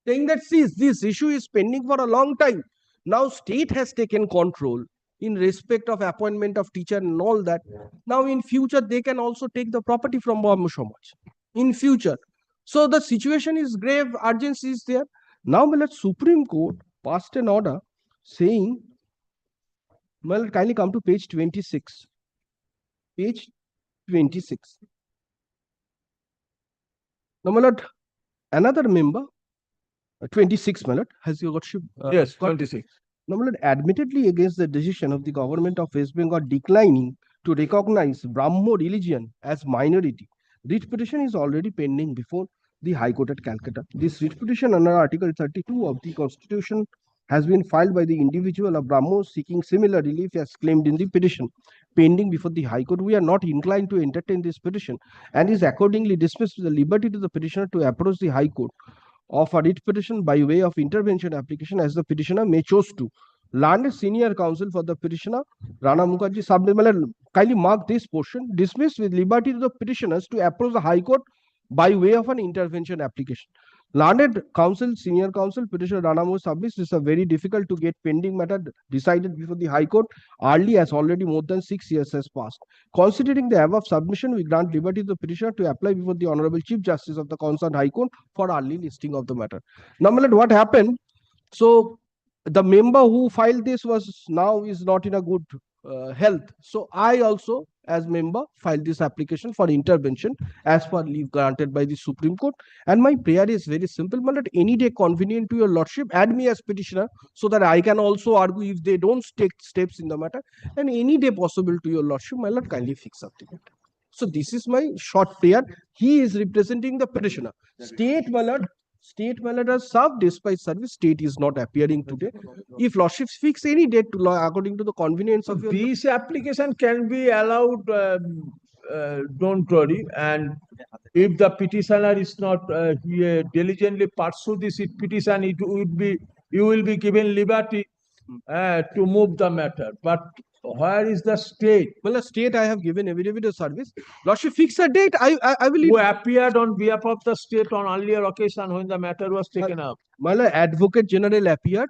saying that, see, this issue is pending for a long time. Now state has taken control in respect of appointment of teacher and all that. Now in future, they can also take the property from Brahmo Samaj. In future. So the situation is grave, urgency is there. Now, my lord, Supreme Court passed an order saying, well, kindly come to page 26. Page 26. Now, my lord, another member, 26, my lord, has your lordship? Yes, 26. Now, my lord, admittedly against the decision of the government of West Bengal declining to recognize Brahmo religion as minority, writ petition is already pending before the High Court at Calcutta. This writ petition under Article 32 of the Constitution has been filed by the individual of Brahmo seeking similar relief as claimed in the petition pending before the High Court. We are not inclined to entertain this petition and is accordingly dismissed with the liberty to the petitioner to approach the High Court of a writ petition by way of intervention application as the petitioner may choose to. Learned senior counsel for the petitioner, Rana Mukherjee, kindly mark this portion, dismissed with liberty to the petitioners to approach the High Court by way of an intervention application. Learned counsel, senior counsel, petitioner Rana Mukherjee submits this is a very difficult to get pending matter decided before the High Court early as already more than 6 years has passed. Considering the above submission, we grant liberty to the petitioner to apply before the Honorable Chief Justice of the concerned High Court for early listing of the matter. Now, my lord, what happened? So, the member who filed this is not in a good health. So I also, as member, filed this application for intervention as per leave granted by the Supreme Court. And my prayer is very simple, my lord, any day convenient to your lordship, add me as petitioner so that I can also argue if they don't take steps in the matter. And any day possible to your lordship, my lord, kindly fix up the matter. So this is my short prayer. He is representing the petitioner. State, my lord, has served despite service. State is not appearing today. If lordships fix any date to law according to the convenience of your... This application can be allowed, don't worry. And if the petitioner is not diligently pursue this petition, you will be given liberty to move the matter. But where is the state? Well, the state I have given affidavit of service. Lordship fix a date. I will. Who appeared on behalf of the state on earlier occasion when the matter was taken up? Well, Advocate General appeared.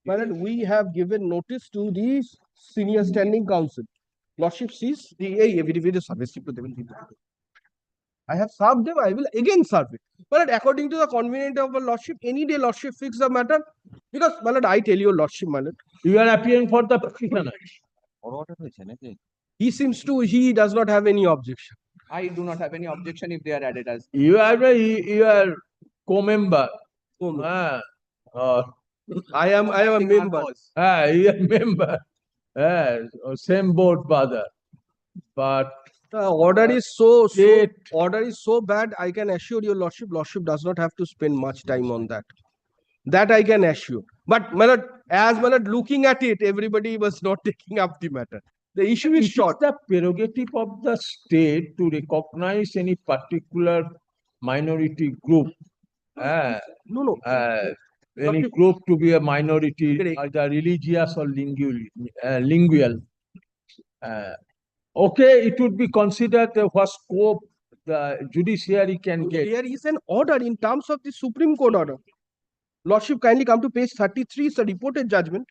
Well, we have given notice to the senior standing counsel. Lordship sees the affidavit of service. I have served them. I will again serve it. But according to the convenience of a lordship, any day lordship fix the matter. Because, my lord, I tell you, lordship, my lord, you are appearing for the petitioner. He does not have any objection. I do not have any objection if they are added as. You are co-member. I am a member. You are a member. Same board, brother. But the order is so bad. I can assure your lordship, lordship does not have to spend much time on that. That I can assure. But my lord, as my lord, looking at it, everybody was not taking up the matter. The issue is short. It is the prerogative of the state to recognize any particular minority group. Any group to be a minority, either religious or lingual. Okay, it would be considered what scope the judiciary can get. There is an order in terms of the Supreme Court order. Lordship, kindly come to page 33. It's a reported judgment.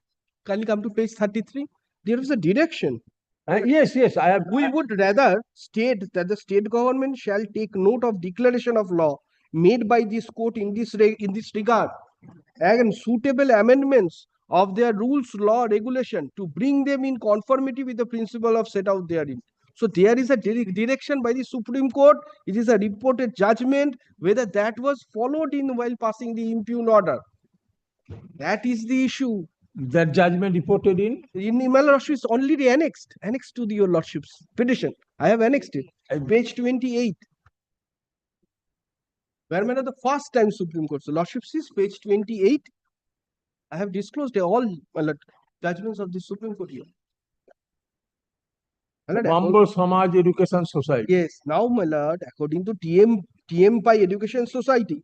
Kindly come to page 33. There is a direction. Yes, I have. We would rather state that the state government shall take note of declaration of law made by this court in this regard and suitable amendments of their rules, law, regulation to bring them in conformity with the principle of set out therein. So there is a direction by the Supreme Court. It is a reported judgment. Whether that was followed in while passing the impugned order, that is the issue. That judgment reported in my lordship is only annexed to your lordship's petition. I have annexed it. Page 28. Where the first time Supreme Court. So lordship sees page 28. I have disclosed all judgments of the Supreme Court here. HON'BLE Samaj Education Society. Yes. Now, my lord, according to TM TMPI Education Society,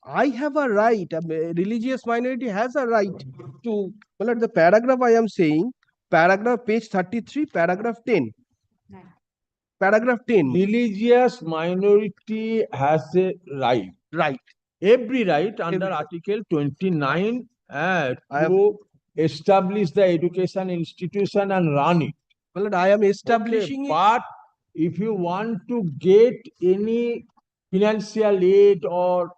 I have a right, a religious minority has a right to, well, the paragraph I am saying, paragraph page 33, paragraph 10. Paragraph 10. Religious minority has a right. Right. Every right under Every- Article 29 I am, to establish the education institution and run it. well, I am establishing it. But if you want to get any financial aid or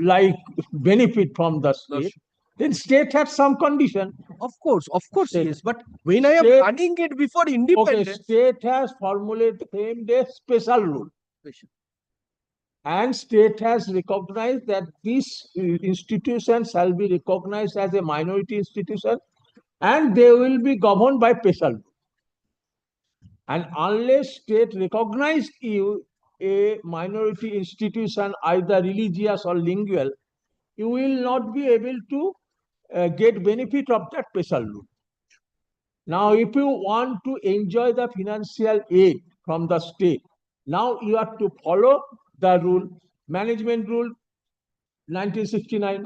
like benefit from the state, then state has some condition. Of course, State- yes. But when I am state- running it before Okay, independence, state has framed a special rule. And state has recognized that this institution shall be recognized as a minority institution and they will be governed by special rule. And unless state recognized you a minority institution, either religious or lingual, you will not be able to get benefit of that special rule. Now, if you want to enjoy the financial aid from the state, now you have to follow the rule, management rule 1969,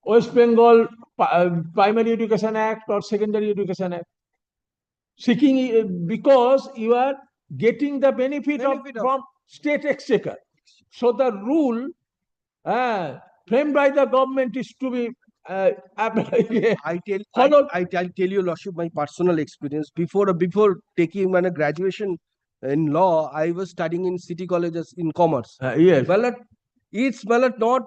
West Bengal Primary Education Act or Secondary Education Act. Seeking because you are getting the benefit from state exchequer. So the rule framed by the government is to be I'll tell you, Lordship, my personal experience. Before taking my graduation in law, I was studying in city colleges in commerce. Yes. Well, it's not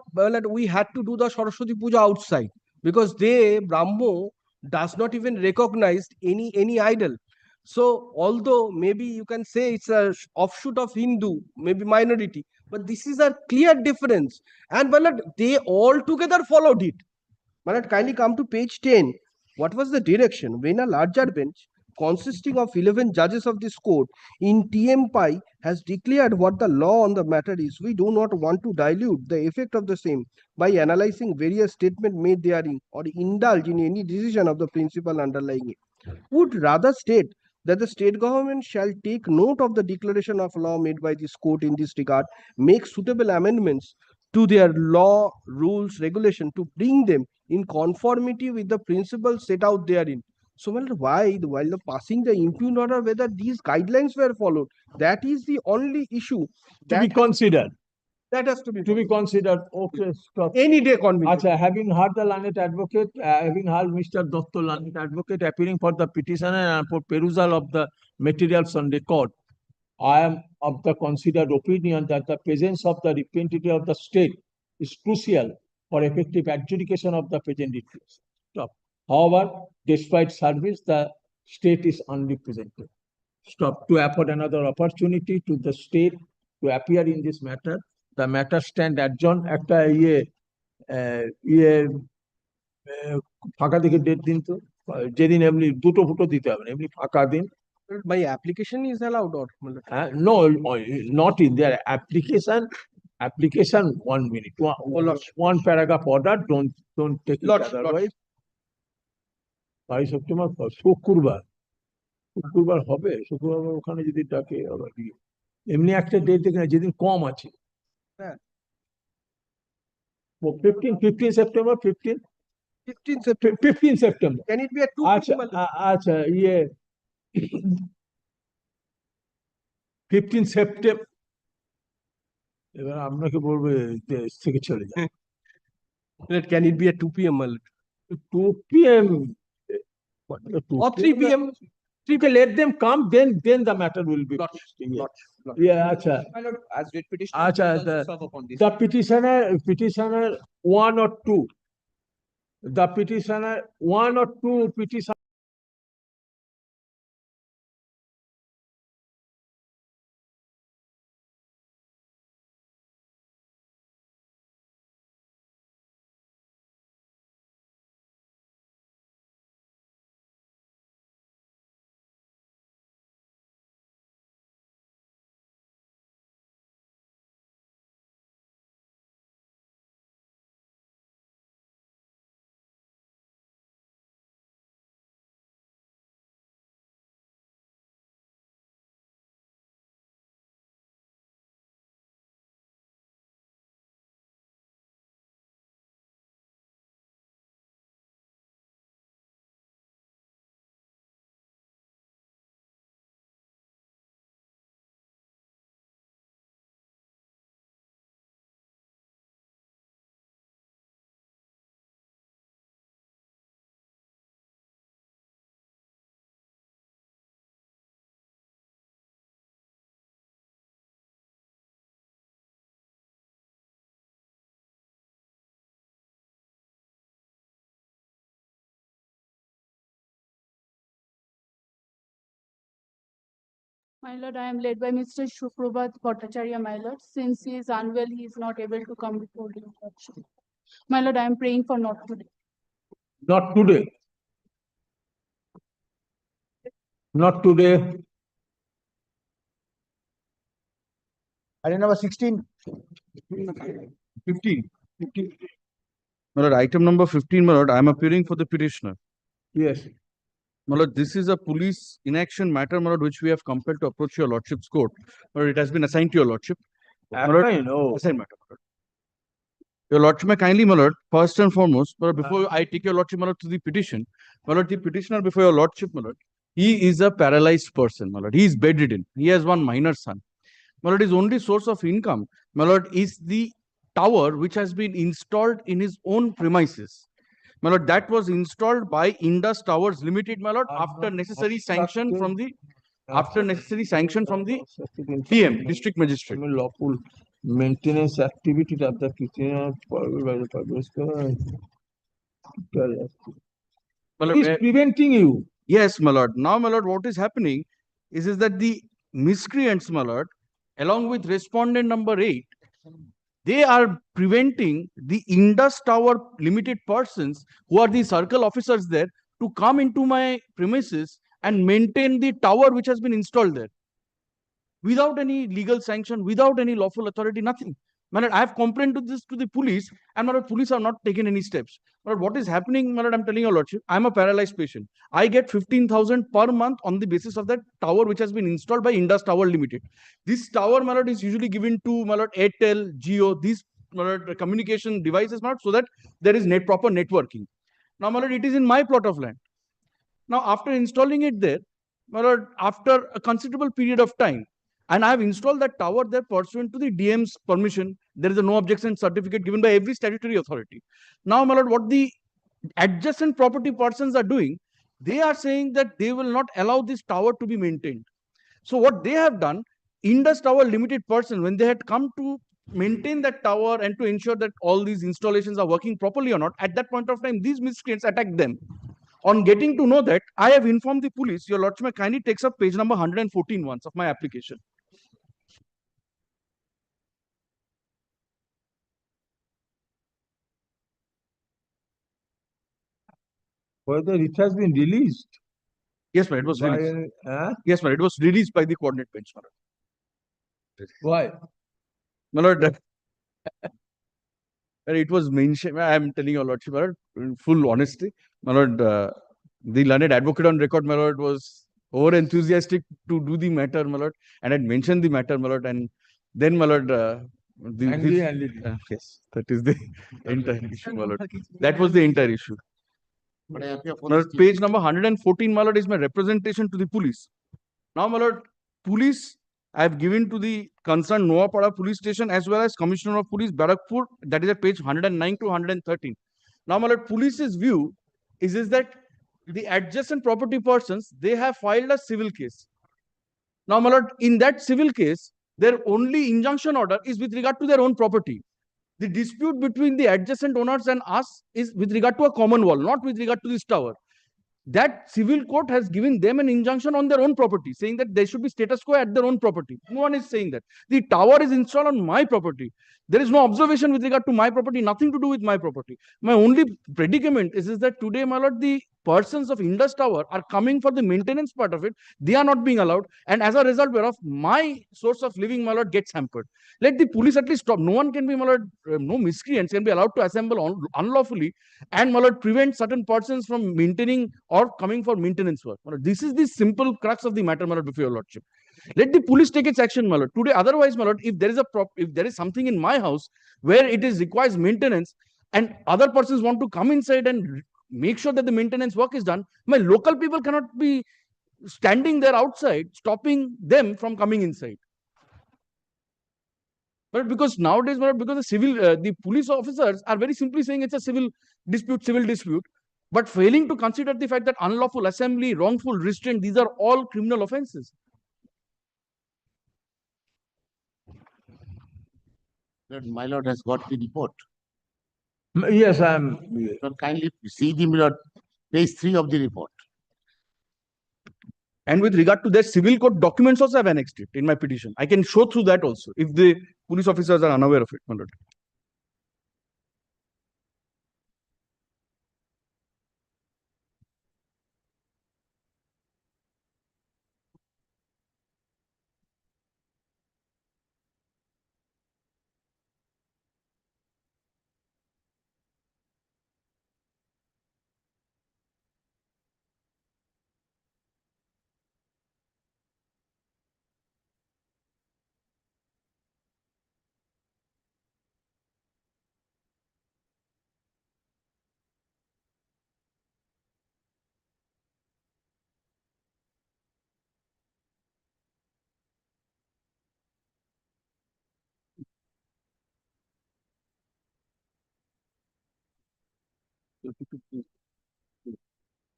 we had to do the Saraswati Puja outside because Brahmo does not even recognize any idol. So although maybe you can say it's a offshoot of Hindu, maybe minority, but this is a clear difference. And they all together followed it. Marat, kindly come to page 10. What was the direction? When a larger bench consisting of 11 judges of this court in TMPI has declared what the law on the matter is, we do not want to dilute the effect of the same by analyzing various statements made therein or indulge in any decision of the principle underlying it. Would rather state that the state government shall take note of the declaration of law made by this court in this regard, make suitable amendments to their law, rules, regulation to bring them in conformity with the principles set out therein. So, while the passing the impugned order, whether these guidelines were followed, that is the only issue To be considered. that has to be considered. Okay, stop. any day convenient. Acha, having heard the learned advocate, having heard Mr. Dotto, learned advocate, appearing for the petitioner and for perusal of the materials on record, I am of the considered opinion that the presence of the representative of the state is crucial for effective adjudication of the present litigation. Stop. However, despite service, the state is unrepresented. Stop. To afford another opportunity to the state to appear in this matter, the matter stand adjourned. একটা ফাঁকা দিকে date দিন তো যেদিন এমনি দুটো ফুটো দিতে হবে না এমনি ফাঁকা দিন My application is allowed or no not in their application 1 minute one paragraph order don't take it otherwise 22 September শুক্রবার হবে শুক্রবার ওখানে যদি ডাকে আবার এমনি একটা ডেট দেখে যেদিন কম আছে 15 September 15 September can it be a 2 আচ্ছা ইয়ে 15 September এবার আপনাকে বলবে থেকে চলে যায় can it be a 2 p.m. 2 p.m. or 3 p.m. You can let them come, then the matter will be yeah, acha. As writ petitioner, the petitioner 1 or 2. The petitioner 1 or 2 petitioner My lord, I am led by Mr. Shuprabhat Bhattacharya, my lord. Since he is unwell, he is not able to come before you. My lord, I am praying for not today. Not today. Not today. Item number 16. 15. My lord, item number 15, my lord, I am appearing for the petitioner. Yes. My lord, this is a police inaction matter, my lord, which we have compelled to approach your lordship's court. My lord, it has been assigned to your lordship. My lord, assigned matter, my lord. Your lordship may kindly, my lord, first and foremost, my lord, before I take your lordship, my lord, to the petition, my lord, the petitioner before your lordship, my lord, he is a paralyzed person, my lord. He is bedridden. He has one minor son. My lord, his only source of income, my lord, is the tower which has been installed in his own premises. My lord, that was installed by Indus Towers Limited, my lord, after necessary sanction from the DM, District Magistrate. Lawful maintenance activity of the petitioner by the public. He is preventing you. Yes, my lord. Now, my lord, what is happening is that the miscreants, my lord, along with respondent number 8, they are preventing the Indus Tower Limited persons who are the circle officers there to come into my premises and maintain the tower which has been installed there. Without any legal sanction, without any lawful authority, nothing. My lord, I have complained to this to the police, and my lord, police have not taken any steps. My lord, what is happening, my lord, I'm telling your lordship, I'm a paralyzed patient. I get 15,000 per month on the basis of that tower which has been installed by Indus Tower Limited. This tower, my lord, is usually given to, my lord, Airtel, Jio, these, my lord, communication devices, my lord, so that there is proper networking. Now, my lord, it is in my plot of land. Now, after installing it there, my lord, after a considerable period of time, and I have installed that tower there pursuant to the DM's permission. There is a no objection certificate given by every statutory authority. Now, my lord, what the adjacent property persons are doing, they are saying that they will not allow this tower to be maintained. So what they have done, Indus Tower Limited person, when they had come to maintain that tower and to ensure that all these installations are working properly or not, at that point of time, these miscreants attacked them. On getting to know that, I have informed the police. Your lordship may kindly takes up page number 114 once of my application. Whether it has been released. Yes, ma'am, it was released. Yes, ma'am, it was released by the coordinate bench, ma'am. Why? My lord, it was mentioned, I am telling your lordship, my lord, in full honesty, my lord, the learned advocate on record, my lord, was over enthusiastic to do the matter, my lord, and had mentioned the matter, my lord, and then, my lord, yes, that is the entire issue, my lord. That was the entire issue. My lord, page number 114, my lord, is my representation to the police. Now, my lord, police, I have given to the concerned Noapada police station as well as Commissioner of Police, Barakpur, that is at page 109 to 113. Now, my lord, police's view is that the adjacent property persons, they have filed a civil case. Now, my lord, in that civil case, their only injunction order is with regard to their own property. The dispute between the adjacent owners and us is with regard to a common wall, not with regard to this tower. That civil court has given them an injunction on their own property, saying that there should be status quo at their own property. No one is saying that. The tower is installed on my property. There is no observation with regard to my property, nothing to do with my property. My only predicament is that today, my lord, the persons of Indus Tower are coming for the maintenance part of it. They are not being allowed. And as a result whereof, my source of living, my lord, gets hampered. Let the police at least stop. No one can be, my lord, no miscreants can be allowed to assemble unlawfully and, my lord, prevent certain persons from maintaining or coming for maintenance work. My lord, this is the simple crux of the matter, my lord, before your lordship. Let the police take its action, my lord. Today, otherwise, my lord, if there is something in my house where it requires maintenance and other persons want to come inside and make sure that the maintenance work is done, my local people cannot be standing there outside, stopping them from coming inside. But because nowadays, because the police officers are very simply saying it's a civil dispute, but failing to consider the fact that unlawful assembly, wrongful restraint, these are all criminal offenses. My lord has got the report. Yes, I am. So kindly see the page 3 of the report. And with regard to their civil court documents also, I have annexed it in my petition. I can show through that also if the police officers are unaware of it, my lord.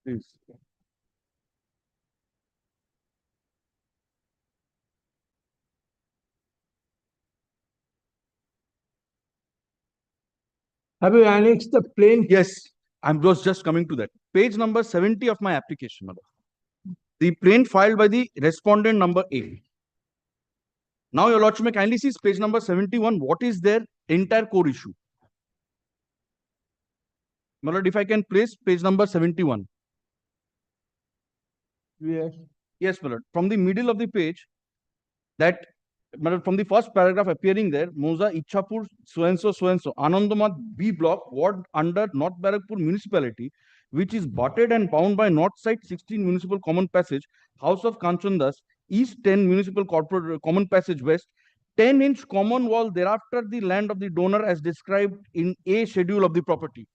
Please. Have you annexed the plain? Yes, I was just coming to that. Page number 70 of my application, my lord. The plaint filed by the respondent number 8. Now, your lordship may kindly see page number 71. What is their entire core issue? My lord, if I can place page number 71. Yes. Yes, my lord. From the middle of the page, that from the first paragraph appearing there, Moza Ichhapur, so and so, Anandamat B block, ward under North Barakpur municipality, which is butted and bound by north side 16 municipal common passage, House of Kanchandas, east 10 municipal corporate common passage west, 10-inch common wall, thereafter the land of the donor as described in A schedule of the property.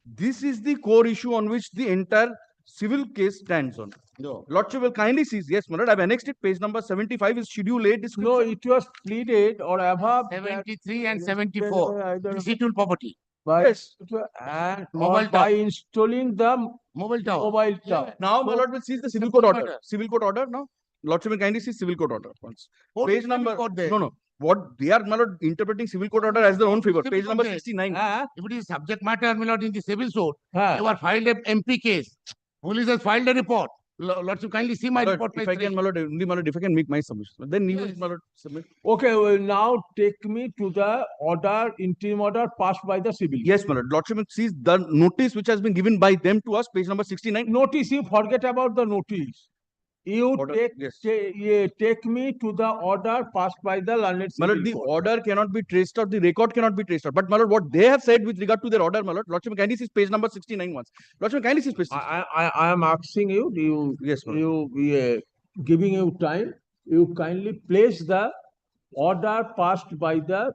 This is the core issue on which the entire civil case stands on. No. Lordship will kindly see. Yes, my lord, I've annexed it. Page number 75 is schedule A description. No, it was pleaded or above. 73 and 74. Residual property. By, Yes. and Mobile by tower. installing the Mobile tower. mobile tower. Now, my lord will see the civil court order. Civil court order now. Lordship will kindly see civil court order once. What Page is number. civil court there? No, no. What they are, my lord, interpreting civil court order as their own favor. Page number 69. If it is subject matter, my lord, in the civil suit, you have filed a MP case. Police has filed a report. Lordship, kindly see my report. If I can, my lord, only my lord, if I can make my submission, then you will, my lord, submit. Okay, well, now take me to the order, interim order passed by the civil. Yes, my lord. Lordship sees the notice which has been given by them to us, page number 69. Notice, you forget about the notice. You take me to the order passed by the learned My lord, the order cannot be traced out, the record cannot be traced out. But my lord, what they have said with regard to their order, my lord, Lordship kindly sees page number 69 once. Lordship kindly sees page 69. I am asking you, giving you time, you kindly place the order passed by the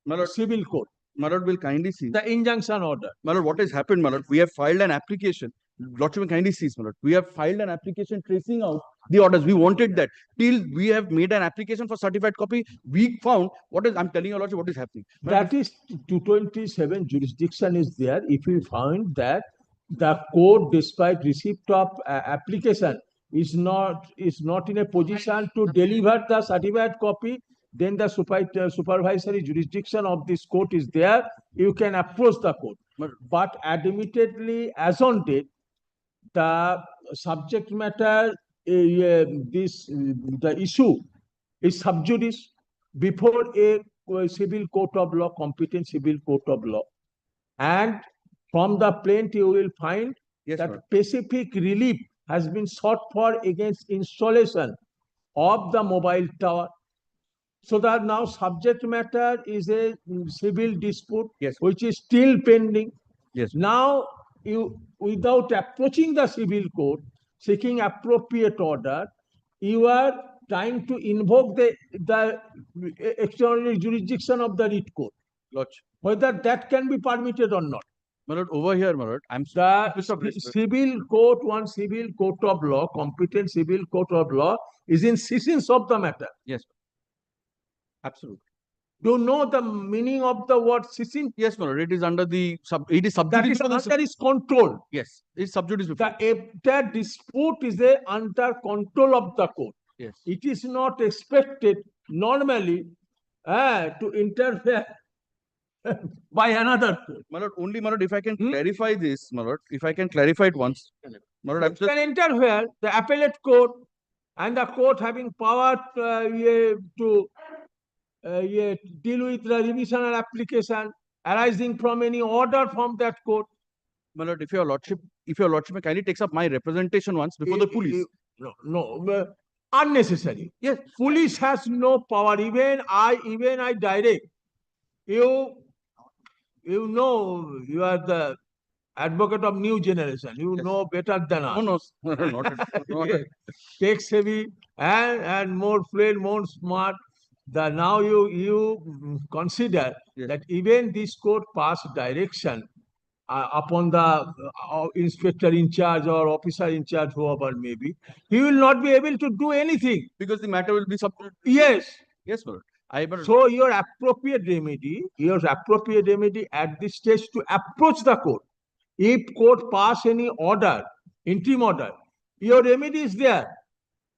my lord, civil court. My lord will kindly see. The injunction order. My lord, what has happened, my lord? We have filed an application. Lordship kindly sees, my lord. We have filed an application tracing out the orders. We wanted that. Till we have made an application for certified copy, we found what is, I'm telling you, Lordship, what is happening. That is 227 jurisdiction is there. If you find that the court, despite receipt of application, is not in a position to deliver the certified copy, then the supervisory jurisdiction of this court is there. You can approach the court. But admittedly, as on date, the subject matter, the issue is sub judice before a civil court of law, competent civil court of law. And from the plaint, you will find that specific relief has been sought for against installation of the mobile tower. So that now subject matter is a civil dispute, which is still pending. Yes. Now, you, without approaching the civil court, seeking appropriate order, you are trying to invoke the extraordinary jurisdiction of the writ court. Lordship. Whether that can be permitted or not. My lord, over here, my lord, I'm the civil court, one civil court of law, competent civil court of law, is in sessions of the matter. Yes. Absolutely. Do you know the meaning of the word session? Yes, my lord. It is under the it is sub judice. That is under his control. Yes, it's sub judice. The entire dispute is under control of the court. Yes. It is not expected normally to interfere by another court. My lord, only my lord, if I can clarify this, my lord, if I can clarify it once. My lord, I'm You can interfere, the appellate court and the court having power to deal with the revisional application arising from any order from that court. My lord, if your lordship may kindly takes up my representation once before the police. No, unnecessary. Yes. Police has no power. Even I direct. You know, you are the advocate of new generation. You know better than us. No, not at all. Yes. Tech savvy and more fluent, more smart. Now you consider that even this court passed direction upon the inspector in charge or officer in charge, whoever may be, he will not be able to do anything. Because the matter will be sub. Yes. Yes, my lord. So your appropriate remedy at this stage to approach the court. If court pass any order, interim order, your remedy is there.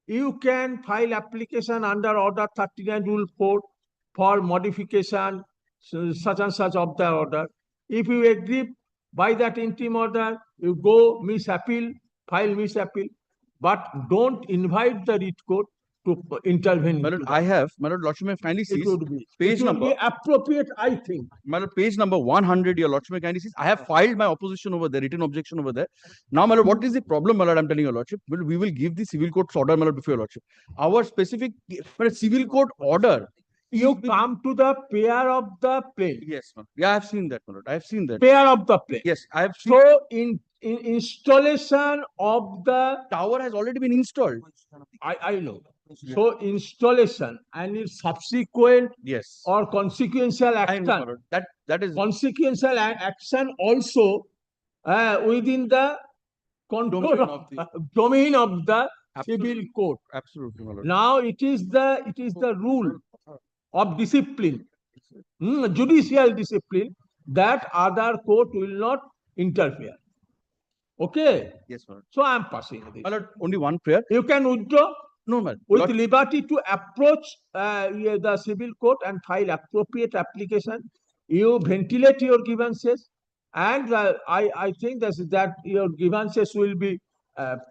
You can file application under order 39 rule 4 for modification such and such of the order. If you agree by that interim order, you go file miss appeal, but don't invite the writ court to intervene. My lord, my lord, lordship may kindly sees page it number. Would be appropriate, I think. My lord, page number 100, your lordship may kindly sees. I have filed my opposition over there, written objection over there. Now, my lord, what is the problem, my lord? I'm telling your lordship. Well, we will give the civil court's order, my lord, before your lordship. Our specific civil court order. You come to the pair of the plane. Yes, my lord. Yeah, I have seen that, my lord. I have seen that. Pair of the plane. Yes, I have seen. So in installation of the tower has already been installed. I know. So installation and its subsequent or consequential action. I know, that is consequential action also within the control domain of the civil court. Absolutely, my lord. Now it is the rule of discipline, judicial discipline, that other court will not interfere. Okay. Yes, my lord. So I am passing this. My lord, only one prayer. You can withdraw. No, man. With liberty to approach the civil court and file appropriate application. You ventilate your grievances, and I think that your grievances will be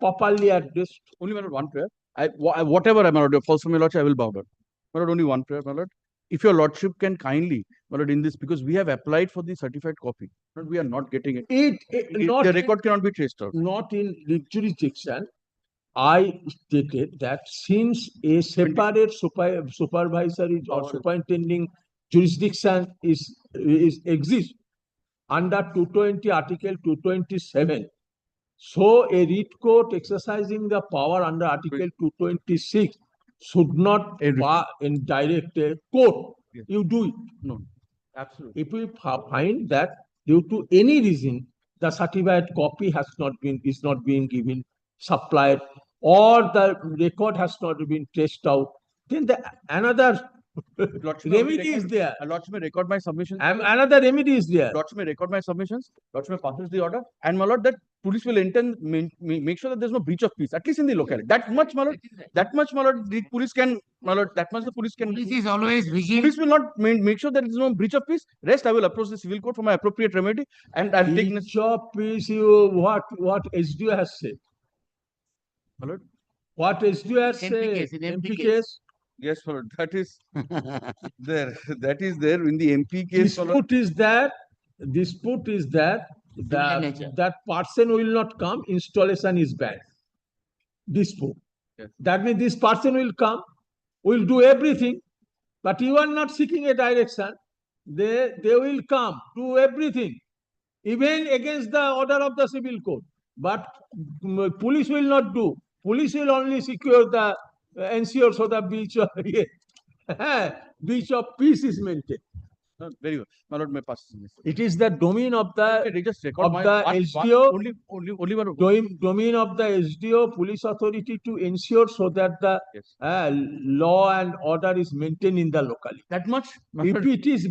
properly addressed. Only, my lord, one prayer. Whatever, my lord, falls from your lordship, I will bow down. My lord, only one prayer, my lord. If your lordship can kindly, my lord, in this, because we have applied for the certified copy, but we are not getting it. The record cannot be traced out. Not in jurisdiction. I stated that since a separate supervisory or superintending jurisdiction exists under 220 Article 227, so a writ court exercising the power under Article 226 should not indirect a court. Yes. You do it. No, absolutely. If we find that due to any reason the certified copy is not being given, supplied, or the record has not been traced out, then another remedy is there. Lordship may record my submissions. Another remedy is there. Lordship may record my submissions. Lordship may passes the order, and my lord, that police will make sure that there's no breach of peace, at least in the locality. That much, my lord. That much, my lord. The police can, my lord. That much the police can. Police is always vigilant. Police will not make sure that there is no breach of peace. Rest, I will approach the civil court for my appropriate remedy, and I'll take. Breach of peace. What SDO has said. My lord. What SDO has said. MP case. Yes, my lord. That is there. That is there in the MP case. Dispute is that that person will not come. Installation is bad. Dispute. Yes. That means this person will come, will do everything, but you are not seeking a direction. They will come, do everything, even against the order of the civil court. But police will not do. Police will only ensure so the breach of peace is maintained. Very good. My lord, may pass. It is the domain of the SDO. Only domain of the SDO police authority to ensure so that the law and order is maintained in the locality. That much. If it is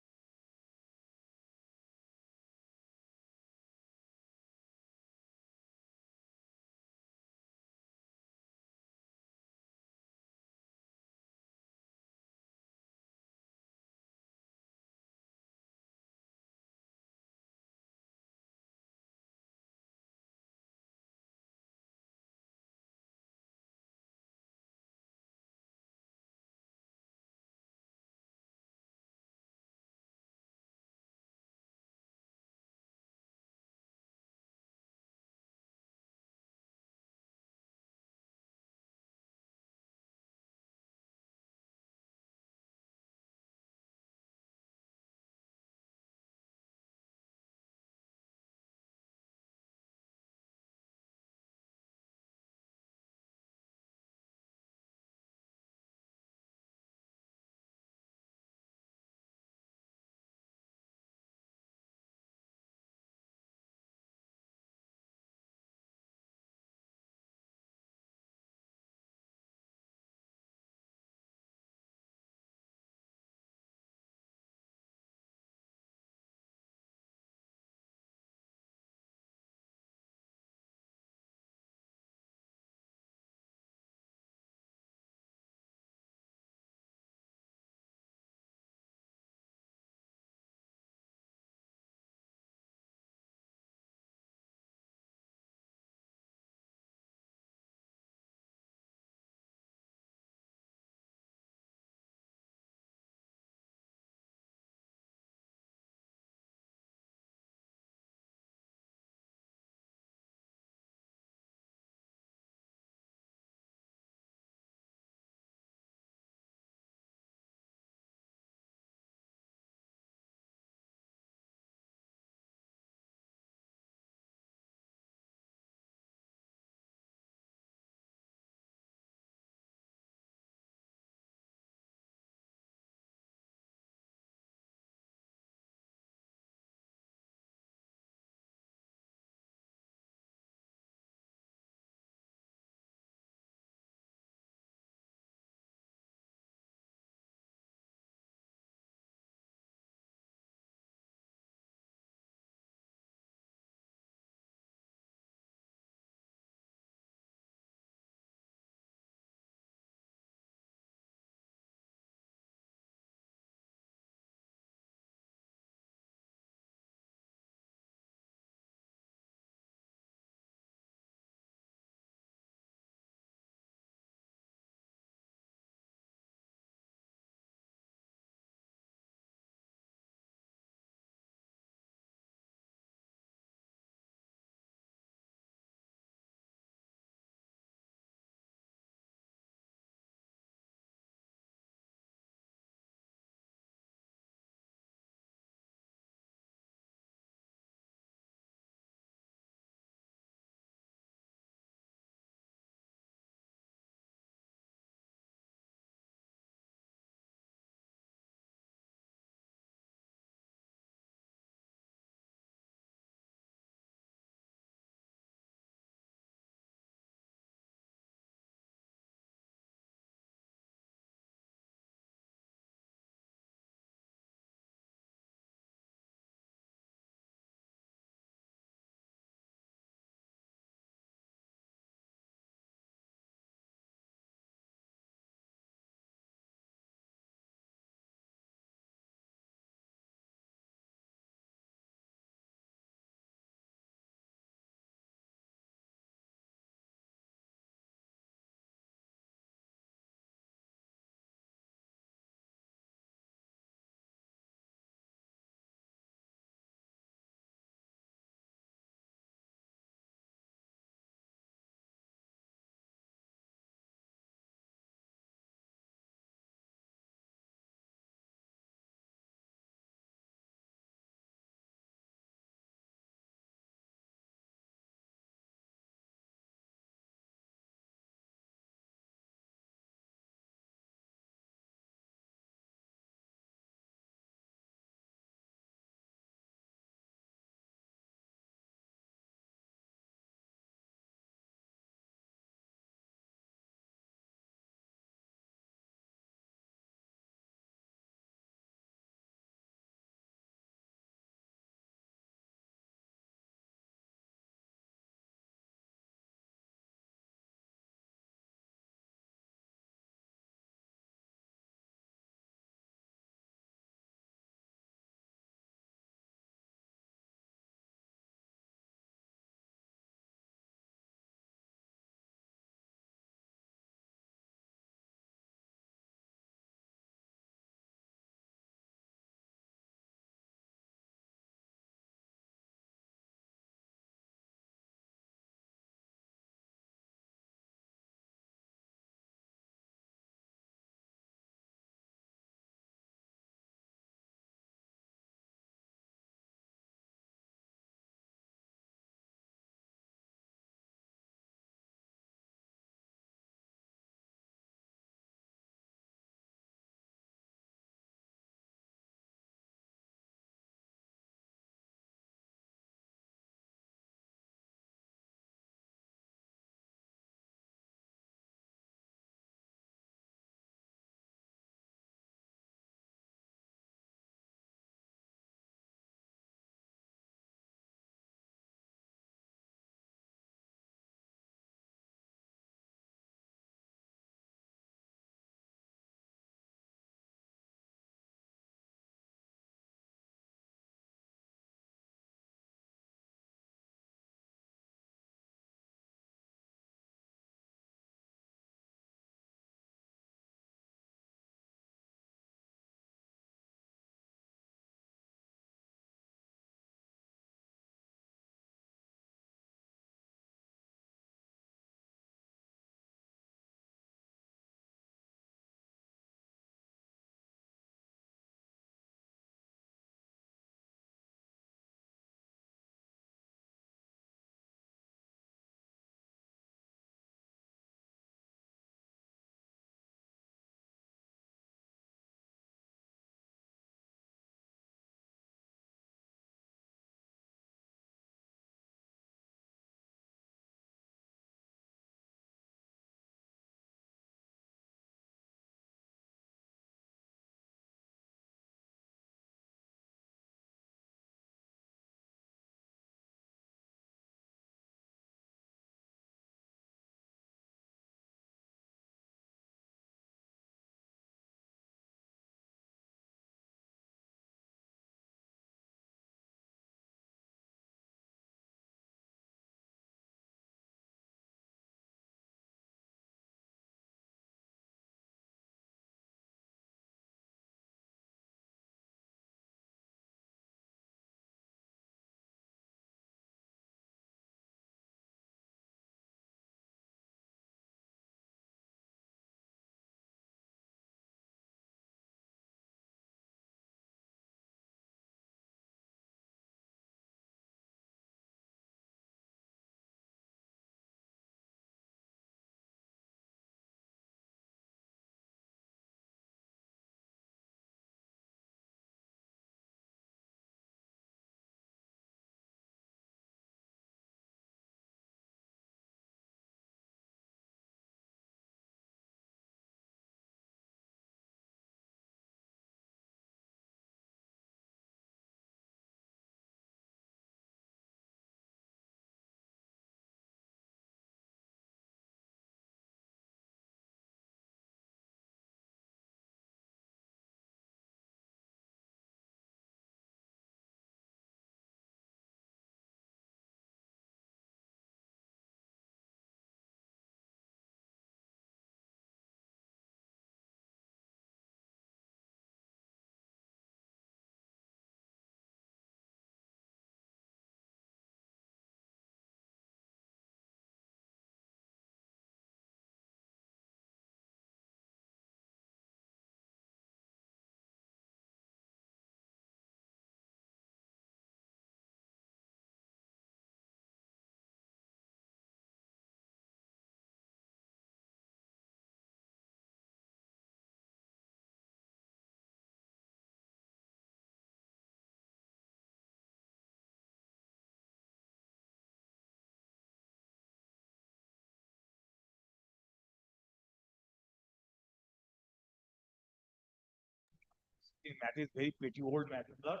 The matter is very pretty old matter, Lord.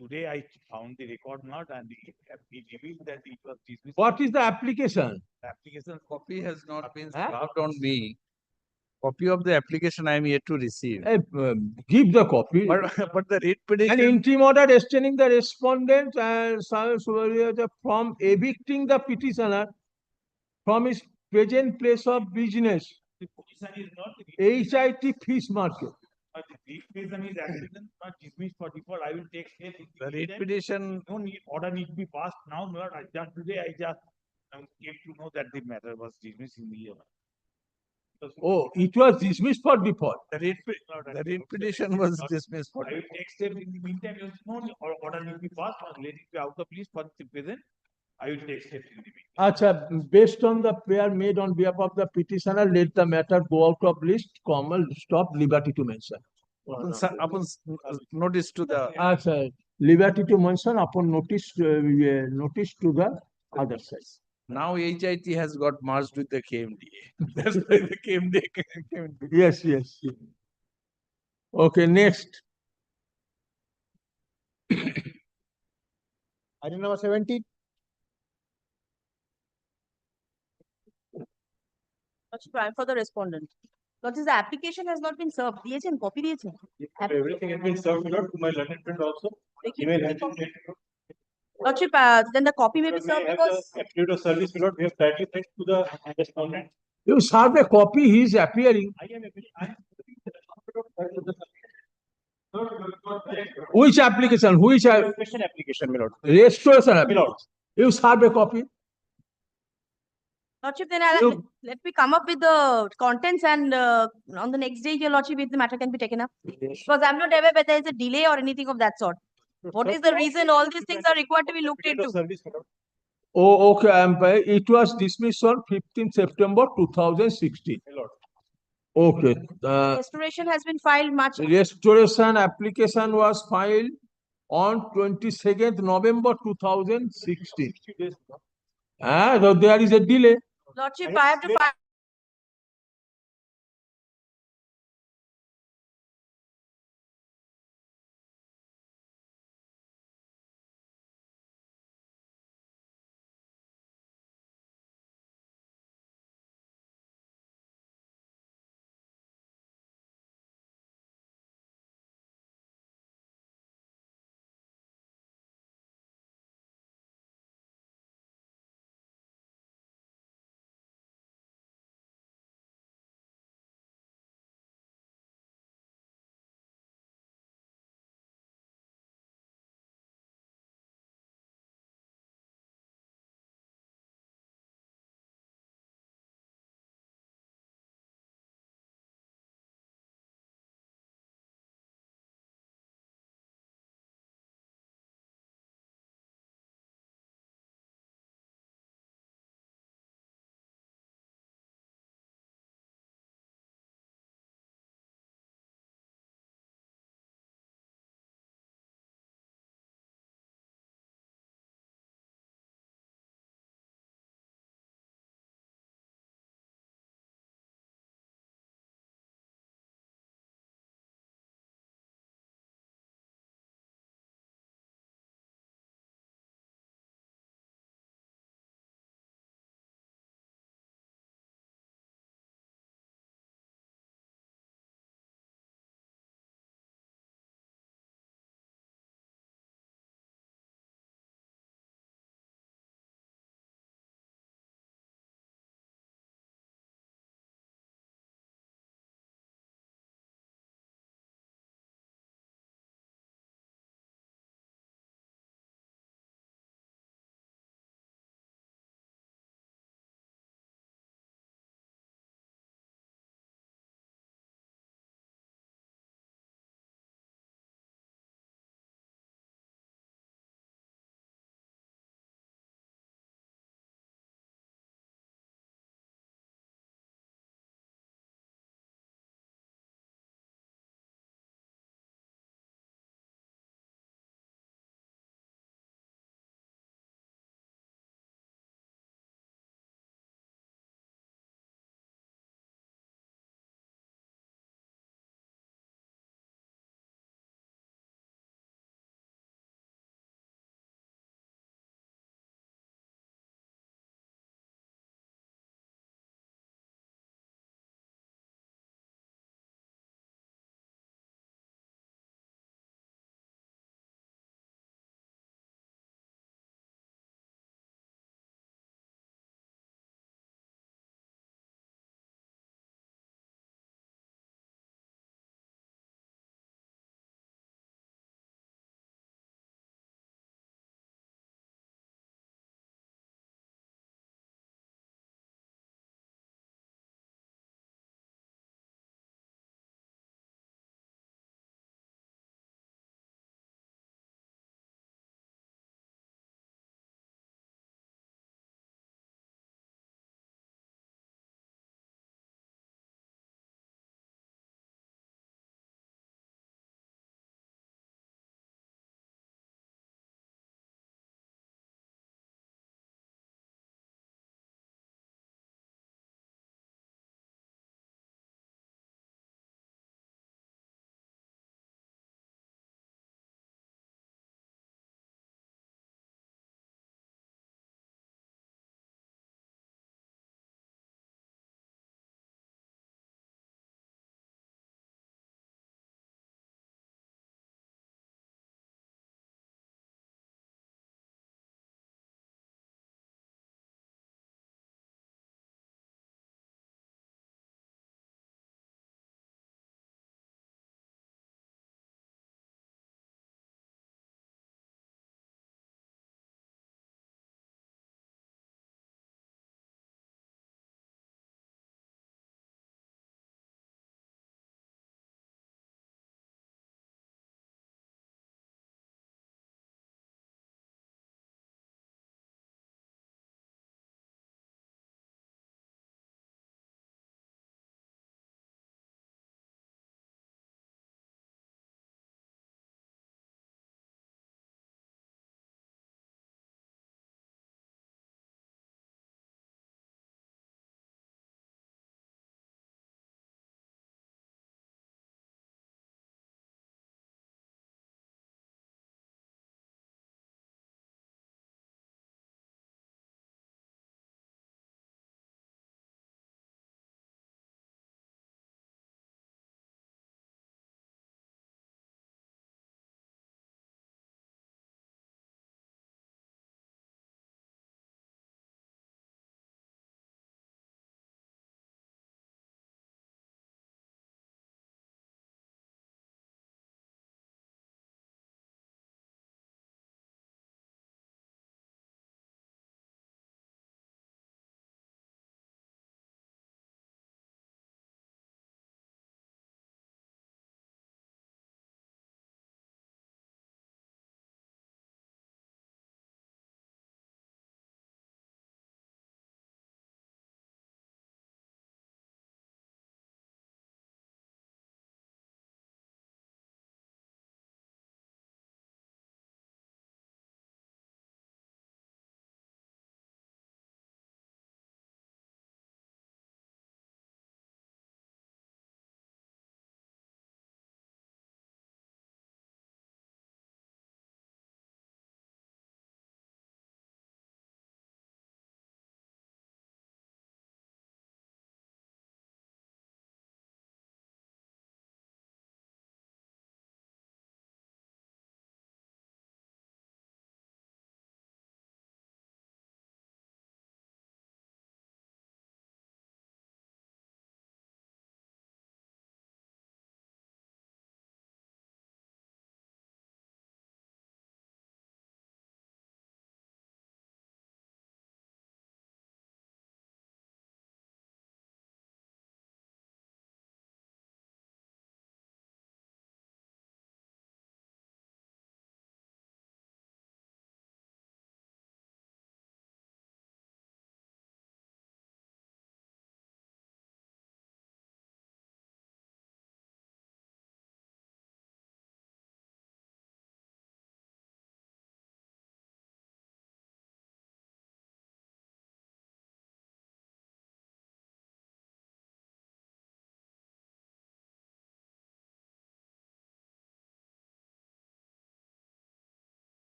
Today I found the record not and it revealed that it was dismissed. What is the application? The application Copy has not been Huh? served on me. Copy of the application I am yet to receive. Give the copy. But the writ petition. An interim order restraining the respondent and from evicting the petitioner from his present place of business, The petition is not the HIT Fish Market. The petition is application not dismissed for default. I will take steps. The writ petition. No need order need to be passed now, Lord. Today I just came to know that the matter was dismissed in the Oh, it was dismissed for default. The writ petition was dismissed for. I will take steps in the meantime. No order need to be passed. Let it be out of place for the present. I will take steps in the meantime. Based on the prayer made on behalf of the petitioner, let the matter go out of list, stop, liberty to mention. Upon notice to the. Liberty to mention upon notice, notice to the other side. Now HIT has got merged with the KMDA. That's why the KMDA. Yes, yes. Okay, next. Item number 17. For the respondent. Because the application has not been served. দিয়েছেন, copy দিয়েছেন? Everything has been served, Lord, to my learned friend also. Email has been sent. Lordship, then the copy may be served because. Affidavit of service, Lord, we have tightly sent to the respondent. You serve a copy, he is appearing. I am Which application? Which application, my Lord? Restoration application. You serve a copy. Lordship, then let me come up with the contents and on the next day, your Lordship, if the matter can be taken up. Because I'm not aware whether there is a delay or anything of that sort. What is the reason all these things are required to be looked into? Oh, okay. It was dismissed on 15th September 2016. Okay. Restoration has been filed much. Restoration application was filed on 22nd November 2016. So there is a delay. Lordship, I have to file.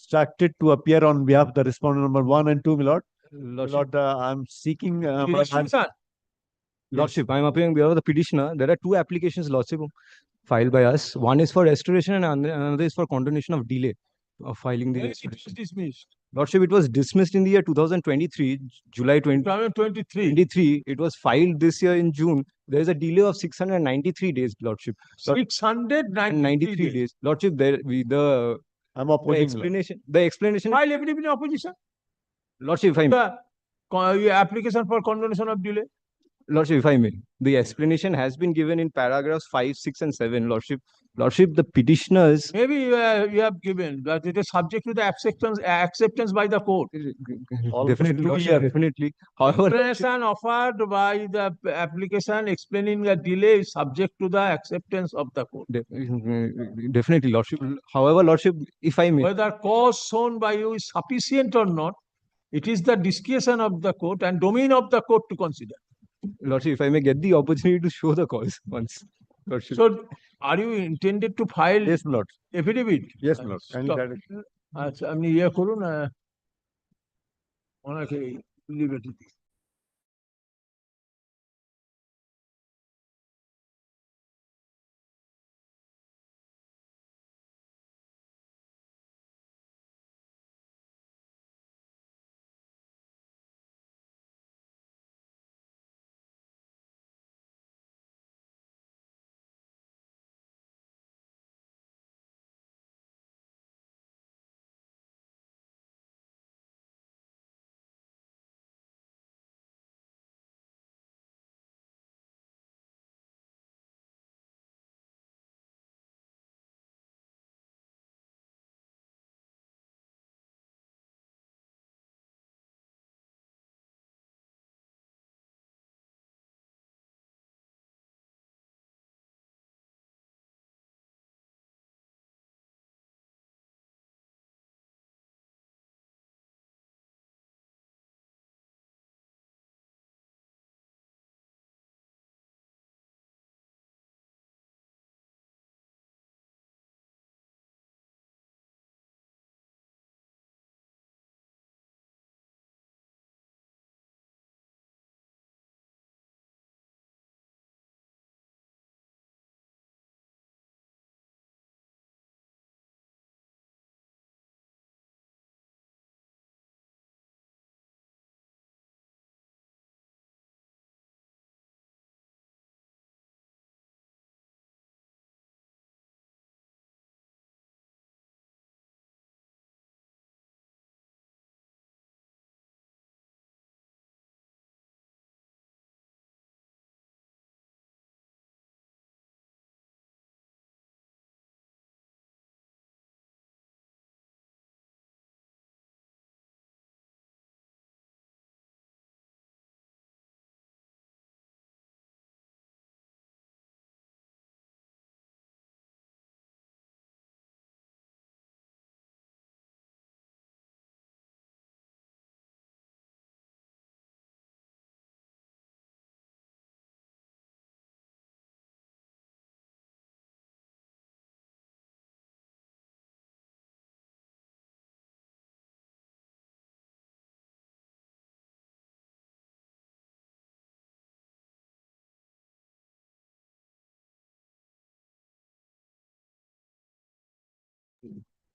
instructed to appear on behalf of the respondent number 1 and 2, my lord. Lordship. Lord, I'm seeking. Lordship, I'm appearing on behalf of the petitioner. There are two applications, Lordship, filed by us. One is for restoration and another is for condonation of delay of filing the restoration. Dismissed. Lordship, it was dismissed in the year 2023, July 2023. It was filed this year in June. There is a delay of 693 days, Lordship. 693 days. Lordship, the explanation. The explanation. File everybody in opposition. Lordship, if I may. Your application for condonation of delay. Lordship, if I may, the explanation has been given in paragraphs 5, 6, and 7. Lordship, the petitioners. Maybe you have given, but it is subject to the acceptance by the court. Definitely, Lordship, definitely. However, explanation offered by the application explaining the delay is subject to the acceptance of the court. Definitely, Lordship. However, Lordship, if I may. Whether cause shown by you is sufficient or not, it is the discretion of the court and domain of the court to consider. Lordship, if I may get the opportunity to show the cause once. Lordship. So, are you intended to file? Yes, my lord. Affidavit? Yes, my lord. Stop. আচ্ছা আপনি ইয়ে করুন ওনাকে liberty দিন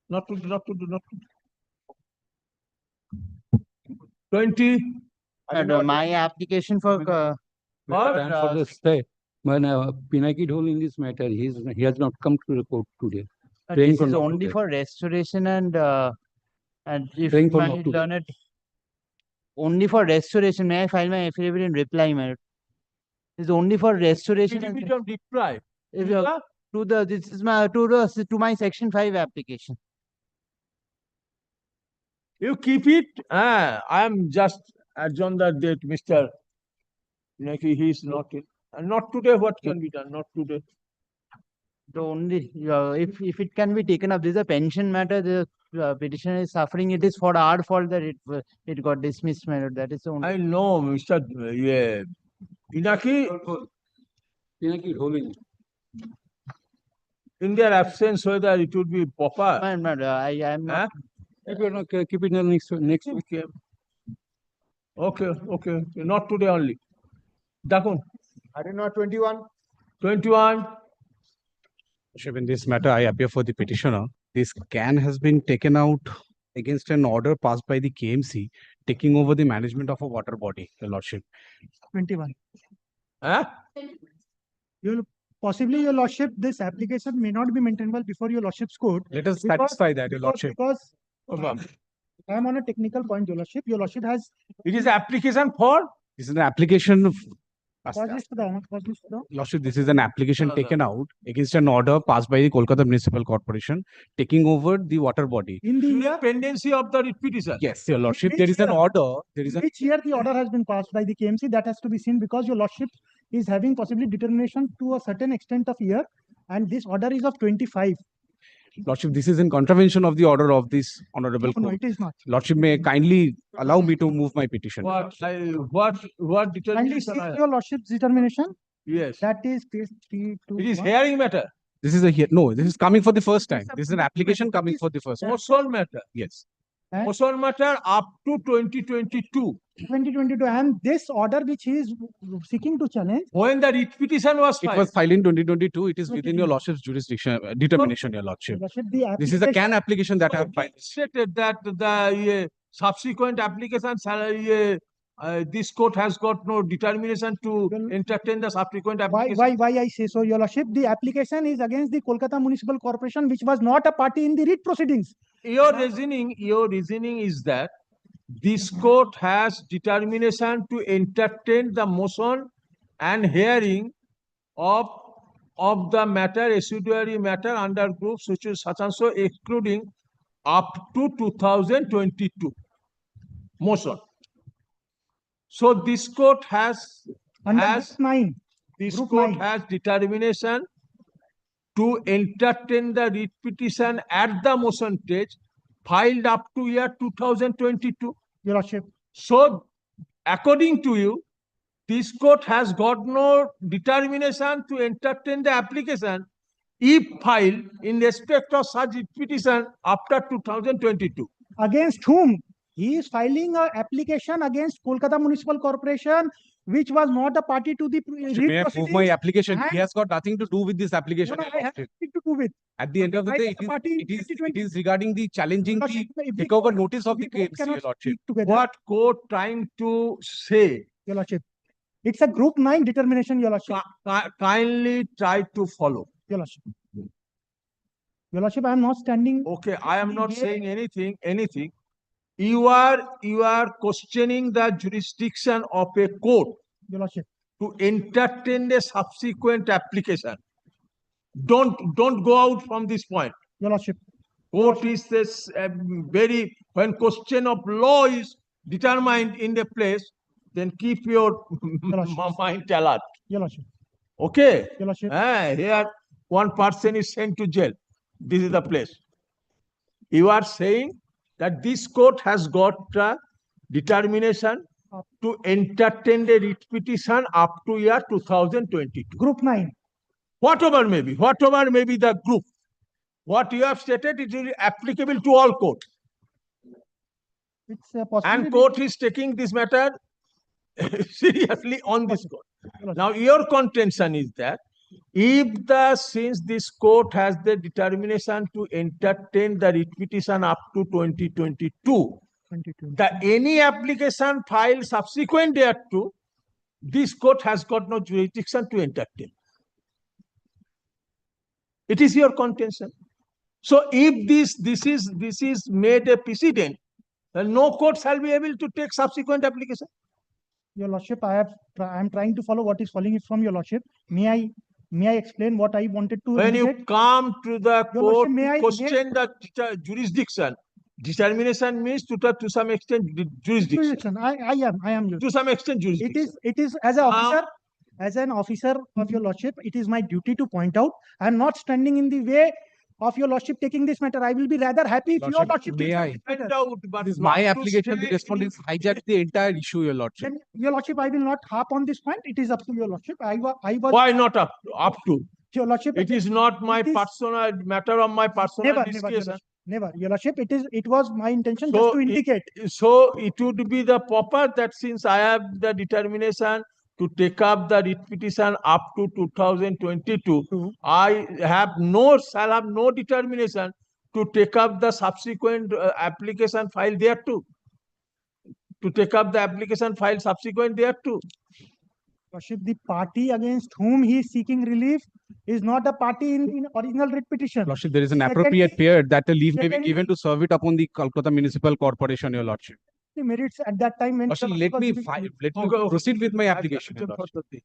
not to 20. My application for Stand for the stay. When Pinaki told in this matter, he has not come to the court today. this is only for restoration and if Praying for my not to. learned only for restoration. May I file my affidavit in reply, my lord? It's only for restoration. Affidavit of reply. If you to the this is my to my section 5 application. You keep it. I am just adjourn that date, Mr. Pinaki. He is not in. And not today. What can be done? Not today. The only if it can be taken up, this is a pension matter. The petitioner is suffering. It is for our fault that it got dismissed, my lord. That is the only. I know, Mr. Yeah. Pinaki. Pinaki in their absence, whether it would be proper. I am not. Keep it next week. Okay, not today only. Dakun, I did not 21. 21. In this matter, I appear for the petitioner. This can has been taken out against an order passed by the KMC, taking over the management of a water body, Your Lordship. 21. Huh? Possibly, Your Lordship, this application may not be maintainable before Your Lordship's court. Let us satisfy that, Your Lordship. Because I am on a technical point, Your Lordship. Your Lordship has. It is application for? This is an application. Lordship, this is an application taken out against an order passed by the Kolkata Municipal Corporation, taking over the water body. In the year pendency of the petition. Yes, Your Lordship. There is an order. Which year the order has been passed by the KMC, that has to be seen, because Your Lordship is having possibly determination to a certain extent of year, and this order is of 25. Lordship, this is in contravention of the order of this honorable No, court. it is not. Lordship may kindly allow me to move my petition. What Kindly determination? seek Your Lordship's determination. Yes. That is page 3 to It is hearing matter. This is no, this is coming for the first time. This is an application coming for the first time. Motion matter. Yes. Motion matter up to 2022. 2022, and this order which he is seeking to challenge. When the writ petition was It filed. was filed in 2022. It is within Your Lordship's jurisdiction, determination, Your Lordship. This is a CAN application that I have filed. Stated that the subsequent application this court has got no determination to entertain the subsequent application. Why I say so, Your Lordship? The application is against the Kolkata Municipal Corporation, which was not a party in the writ proceedings. Your reasoning is that this court has determination to entertain the motion and hearing of the matter, assiduary matter under groups which is such and so, excluding up to 2022 motion. So this court has determination to entertain the writ petition at the motion stage filed up to year 2022. Your Lordship. So, according to you, this court has got no determination to entertain the application if filed in respect of such writ petition after 2022. Against whom? He is filing an application against Kolkata Municipal Corporation, which was not a party to the May I move my application? He has got nothing to do with this application. No, I have nothing to do with. At the end of the day, it is regarding the challenging the takeover notice of the KMC, Your Lordship. What court trying to say? Your Lordship. It's a group 9 determination, Your Lordship. Kindly try to follow. Your Lordship. Your Lordship, I am not standing. Okay, I am not saying anything. You are questioning the jurisdiction of a court Your Lordship. to entertain the subsequent application. Don't go out from this point. Your Lordship. Court is this when question of law is determined in the place, then keep your mind alert. Your Lordship. Okay. Your Lordship. Here one person is sent to jail. This is the place. You are saying that this court has got determination to entertain the writ petition up to year 2022. Group 9. Whatever may be the group. What you have stated, it is applicable to all courts. It's and court is taking this matter seriously on this court. Now, your contention is that since this court has the determination to entertain the writ petition up to 2022, any application filed subsequent thereto, this court has got no jurisdiction to entertain. It is your contention. So, if this is made a precedent, then no court shall be able to take subsequent application. Your Lordship, I am trying to follow what is following from Your Lordship. May I explain what I wanted to? When you come to the court, Lordship, question the jurisdiction. Determination means to some extent jurisdiction. I am to some extent jurisdiction. It is as an officer of Your Lordship, it is my duty to point out. I am not standing in the way of Your Lordship taking this matter. I will be rather happy if Your Lordship takes this matter. This is my application. The respondents hijacked the entire issue, Your Lordship. Then, Your Lordship, I will not harp on this point. It is up to Your Lordship. Why not up to? Your Lordship, it is not my personal matter of my personal discussion. Never, Your Lordship, it was my intention just to indicate. So it would be the proper that since I have the determination to take up the writ petition up to 2022, I shall have no determination to take up the subsequent application file there too. To take up the application file subsequent there too. Lordship, the party against whom he is seeking relief is not the party in original writ petition. Lordship, there is an Secondly- appropriate period that the leave may be secondly- given to serve it upon the Calcutta Municipal Corporation, Your Lordship. The merits at that time when. Lordship, let me proceed with my application, Your Lordship.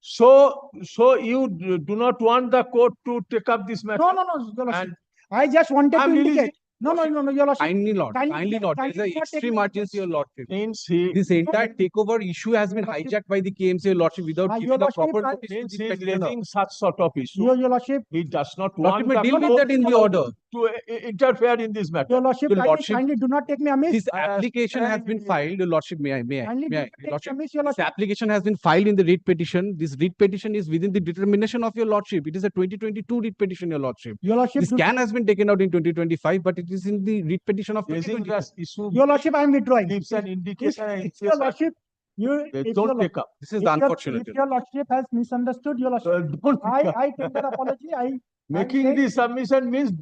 So you do not want the court to take up this matter? No, Your Lordship. I just wanted to indicate. No, Your Lordship. Kindly not. There is kindly an not take extreme me- urgency, Your Lordship. Means This entire takeover issue has been hijacked by the KMC, Your Lordship, without Your giving a Lordship, proper I- notice to Means the he is petitioner. raising such sort of issue. Your Lordship. He does not Lordship, want may the deal with court that in the order. to interfere in this matter. Your Lordship, Your Lordship, kindly do not take me amiss. This application has been filed, Your Lordship, may I? Kindly do Your not take me Lordship, amiss, Your this Lordship. application has been filed in the writ petition. This writ petition is within the determination of Your Lordship. It is a 2022 writ petition, Your Lordship. Your Lordship, This can has been taken out in 2025, but it is in the writ petition of Raising 2022. this issue Your Lordship, I am withdrawing. gives an indication. If Your Lordship, if Don't your- take up. This is if your- unfortunate. If Your Lordship has misunderstood, Your Lordship, Don't take up. I tender apology. Making saying- the submission means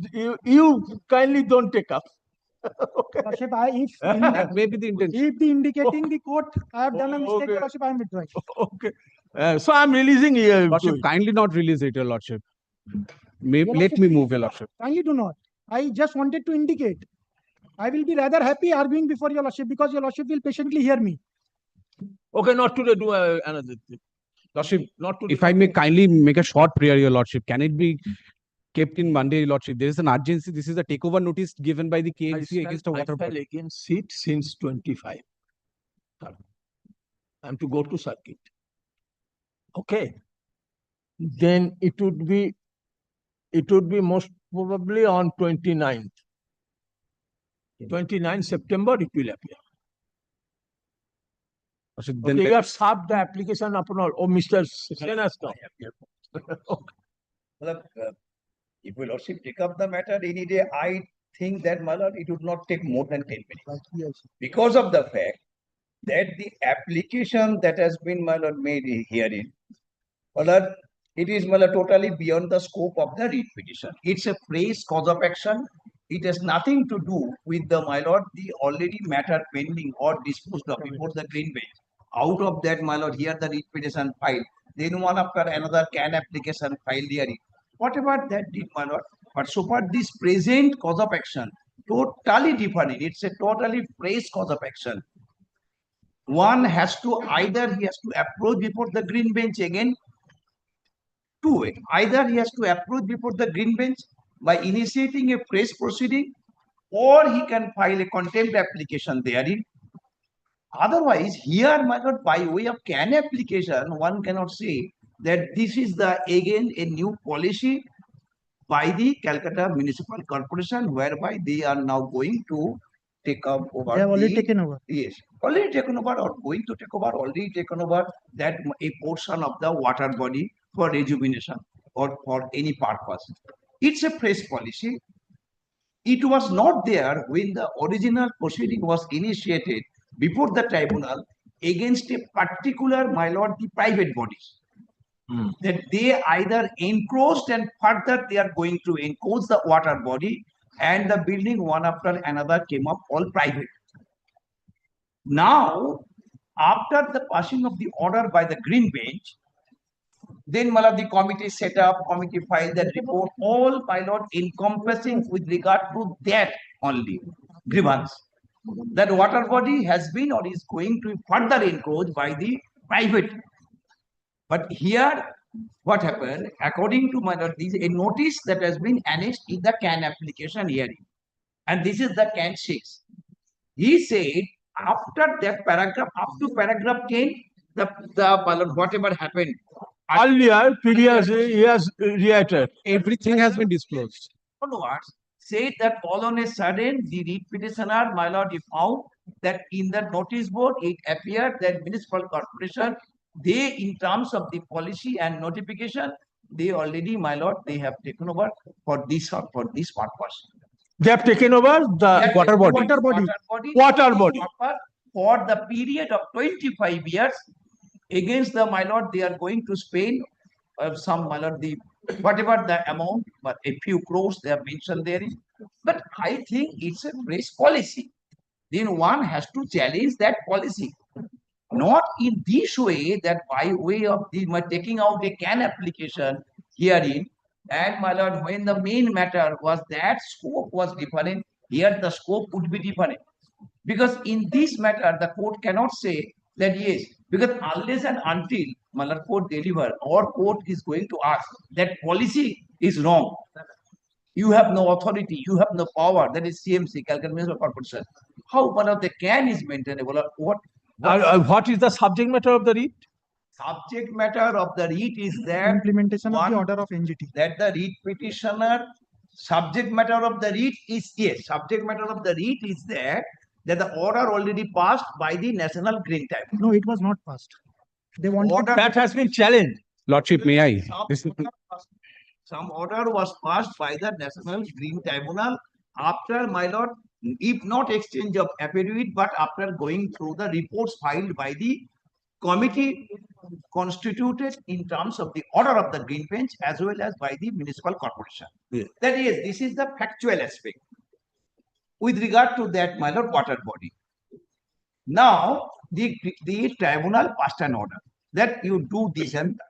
you kindly don't take up. Okay. Lordship, That may be the intention. if the indicating the court, I have done a mistake, Okay. Your Lordship, I am withdrawing. Okay. So I'm releasing here. Lordship, kindly not release it, Your Lordship. Your Let Lordship, me move, Your Lordship. Kindly do not. I just wanted to indicate. I will be rather happy arguing before Your Lordship because Your Lordship will patiently hear me. Okay, not today. Do another thing. Lordship, Not today. if I may kindly make a short prayer, Your Lordship, can it be kept in Monday, Your Lordship? There is an urgency. This is a takeover notice given by the KMC against a water I body. shall again sit since 25. I'm to go to circuit. Okay. Then it would be most probably on 29th. 29 September it will appear. Lordship, Okay, then you have served the application upon all. Oh, Mr. Sen has come. Well, if your lordship take up the matter any day, I think that, my lord, it would not take more than 10 minutes. Because of the fact that the application that has been, my lord, made herein, my lord, it is, my lord, totally beyond the scope of the writ petition. It's a phrase cause of action. It has nothing to do with the, my lord, the already matter pending or disposed of before the green bench. Out of that, my lord, here the writ petition filed. Then one after another can application filed herein. Whatever that did, my lord, but so far this present cause of action, totally different. It's a totally fresh cause of action. One has to either he has to approach before the green bench again. Two way. Either he has to approach before the green bench by initiating a fresh proceeding, or he can file a contempt application therein. Otherwise, here, my lord, by way of can application, one cannot say that this is the again a new policy by the Calcutta Municipal Corporation, whereby they are now going to take up over. They have already the- taken over. Yes, already taken over or going to take over, already taken over that a portion of the water body for rejuvenation or for any purpose. It's a fresh policy. It was not there when the original proceeding was initiated before the tribunal against a particular, my lord, the private bodies. That they either encroached and further they are going to encroach the water body, and the building one after another came up all private. Now, after the passing of the order by the green bench, then my lord, the committee set up, committee filed that report, all my lord encompassing with regard to that only grievance. That water body has been or is going to be further encroached by the private. But here, what happened, according to my lord, this is a notice that has been annexed in the CAN application hearing. And this is the CAN 6. He said, after that paragraph, up to paragraph 10, my lord, whatever happened. Earlier, he has reiterated. Everything has been disclosed. Onwards, said that all on a sudden, the writ petitioner, my lord, he found that in the notice board, it appeared that municipal corporation, they, in terms of the policy and notification, they already, my lord, they have taken over for this purpose. They have taken over the Water body. Water body. For the period of 25 years, against the my lord, they are going to spend some my lord, the whatever the amount, but a few crores they have mentioned there is. But I think it's a race policy. Then one has to challenge that policy. Not in this way, that by way of the taking out a can application herein, and my lord, when the main matter was that scope was different, here the scope would be different. Because in this matter, the court cannot say that yes, because unless and until Malar court deliver, or court is going to ask that policy is wrong. You have no authority, you have no power, that is CMC, Calcutta Municipal Corporation. How one of the can is maintainable? What is the subject matter of the writ? Subject matter of the writ is that Implementation of the order of NGT. that the writ petitioner, subject matter of the writ is, yes, subject matter of the writ is that the order already passed by the National Green Tribunal. No, it was not passed. They wanted that has been challenged. Lordship, may I? Some order was passed by the National Green Tribunal after, my lord, if not exchange of affidavit, but after going through the reports filed by the committee constituted in terms of the order of the Green Bench as well as by the municipal corporation. Yeah. That is, this is the factual aspect. With regard to that, my lord, water body. Now, the tribunal passed an order that you do this and that.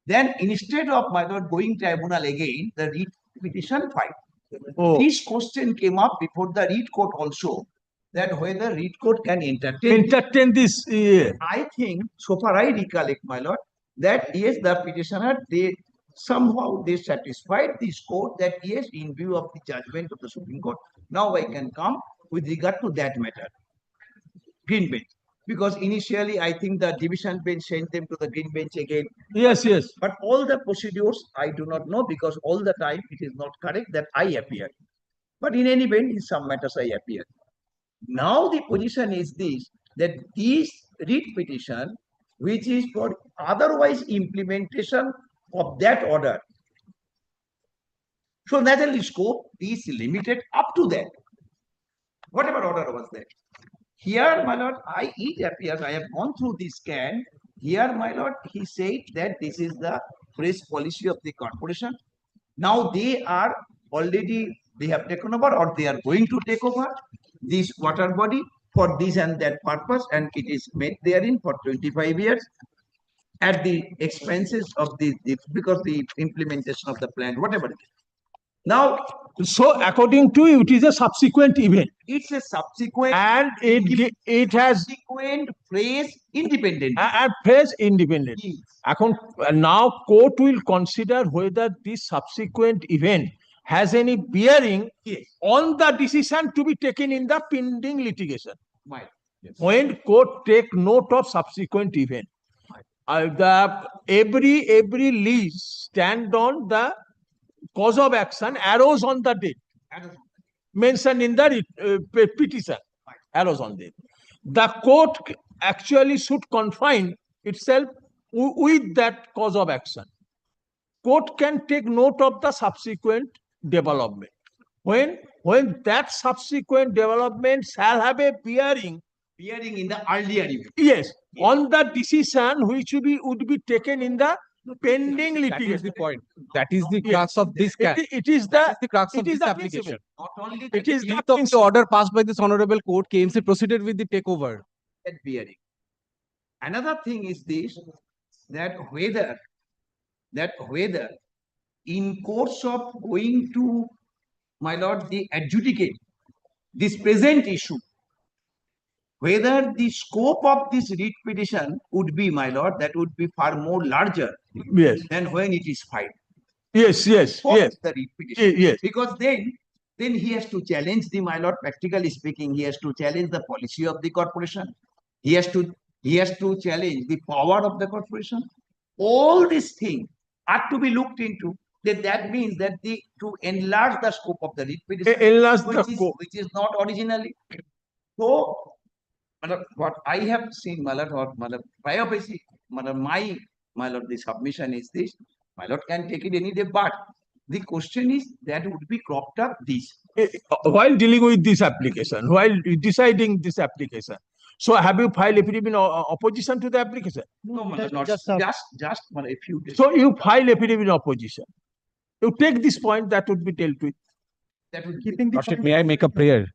Then instead of, my lord, going tribunal again, the writ petition filed. This question came up before the writ court also, that whether writ court can entertain this. I think, so far I recollect, my lord, that yes, the petitioner, they somehow they satisfied this court that yes, in view of the judgment of the Supreme Court, now I can come with regard to that matter. Green Bench. Because initially, I think the division bench sent them to the Green Bench again. Yes, yes. But all the procedures, I do not know, because all the time it is not correct that I appear. But in any event, in some matters I appear. Now the position is this, that this writ petition, which is for otherwise implementation of that order, so naturally scope is limited up to that. Whatever order was there. Here, my lord, it appears, I have gone through this scan. Here, my lord, he said that this is the press policy of the corporation. Now they are already, they have taken over or they are going to take over this water body for this and that purpose, and it is made therein for 25 years at the expenses of the because the implementation of the plan, whatever it is. Now, so according to you, it is a subsequent event. It's a subsequent, and it has subsequent phrase independent. And phrase independent. Now court will consider whether this subsequent event has any bearing on the decision to be taken in the pending litigation. Right. Yes. When court take note of subsequent event, every lease stand on the cause of action arose on the date mentioned in the petition, arose on date. The court actually should confine itself with that cause of action. Court can take note of the subsequent development. When that subsequent development shall have a bearing in the earlier event. Yes, on the decision which would be taken in the pending litigation. That is the point. That is the crux of this case. It is the crux of it is this the application. Not only It is the order passed by this honorable court. KMC proceeded with the takeover. That bearing. Another thing is this, that whether in course of going to, my lord, the adjudicate this present issue, whether the scope of this writ petition would be, my lord, that would be far more larger than when it is filed. Yes. The writ petition. Yes. Because then he has to challenge the, my lord, practically speaking, he has to challenge the policy of the corporation. He has to challenge the power of the corporation. All these things are to be looked into. That means that to enlarge the scope of the writ petition, which is not originally. So, what I have seen, my lord, or my lord, privacy, my lord, the submission is this. My lord can take it any day, but The question is that would be cropped up this. While dealing with this application, while deciding this application, so have you filed affidavit in opposition to the application? No, not just a few days. So you file affidavit in opposition. You take this point that would be dealt with. That would Keeping the Lordship, point- may I make a prayer?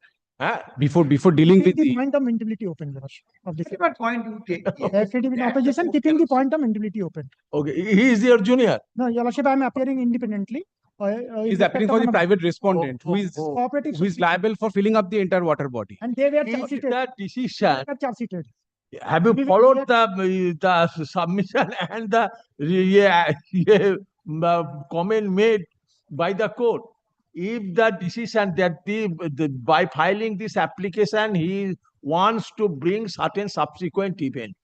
Huh? Before dealing with keeping the the, point of mentability open, Your Lordship, of this. Whatever point you take. Affidavit in opposition, keeping the point of mentability open. Okay, he is your junior. No, Your Lordship, I am appearing independently. is appealing for the private respondent who is cooperative liable for filling up the entire water body. and they were If charge seated. the decision, They were charge seated. have you followed the submission and the comment made by the court? If the decision that by filing this application, he wants to bring certain subsequent event.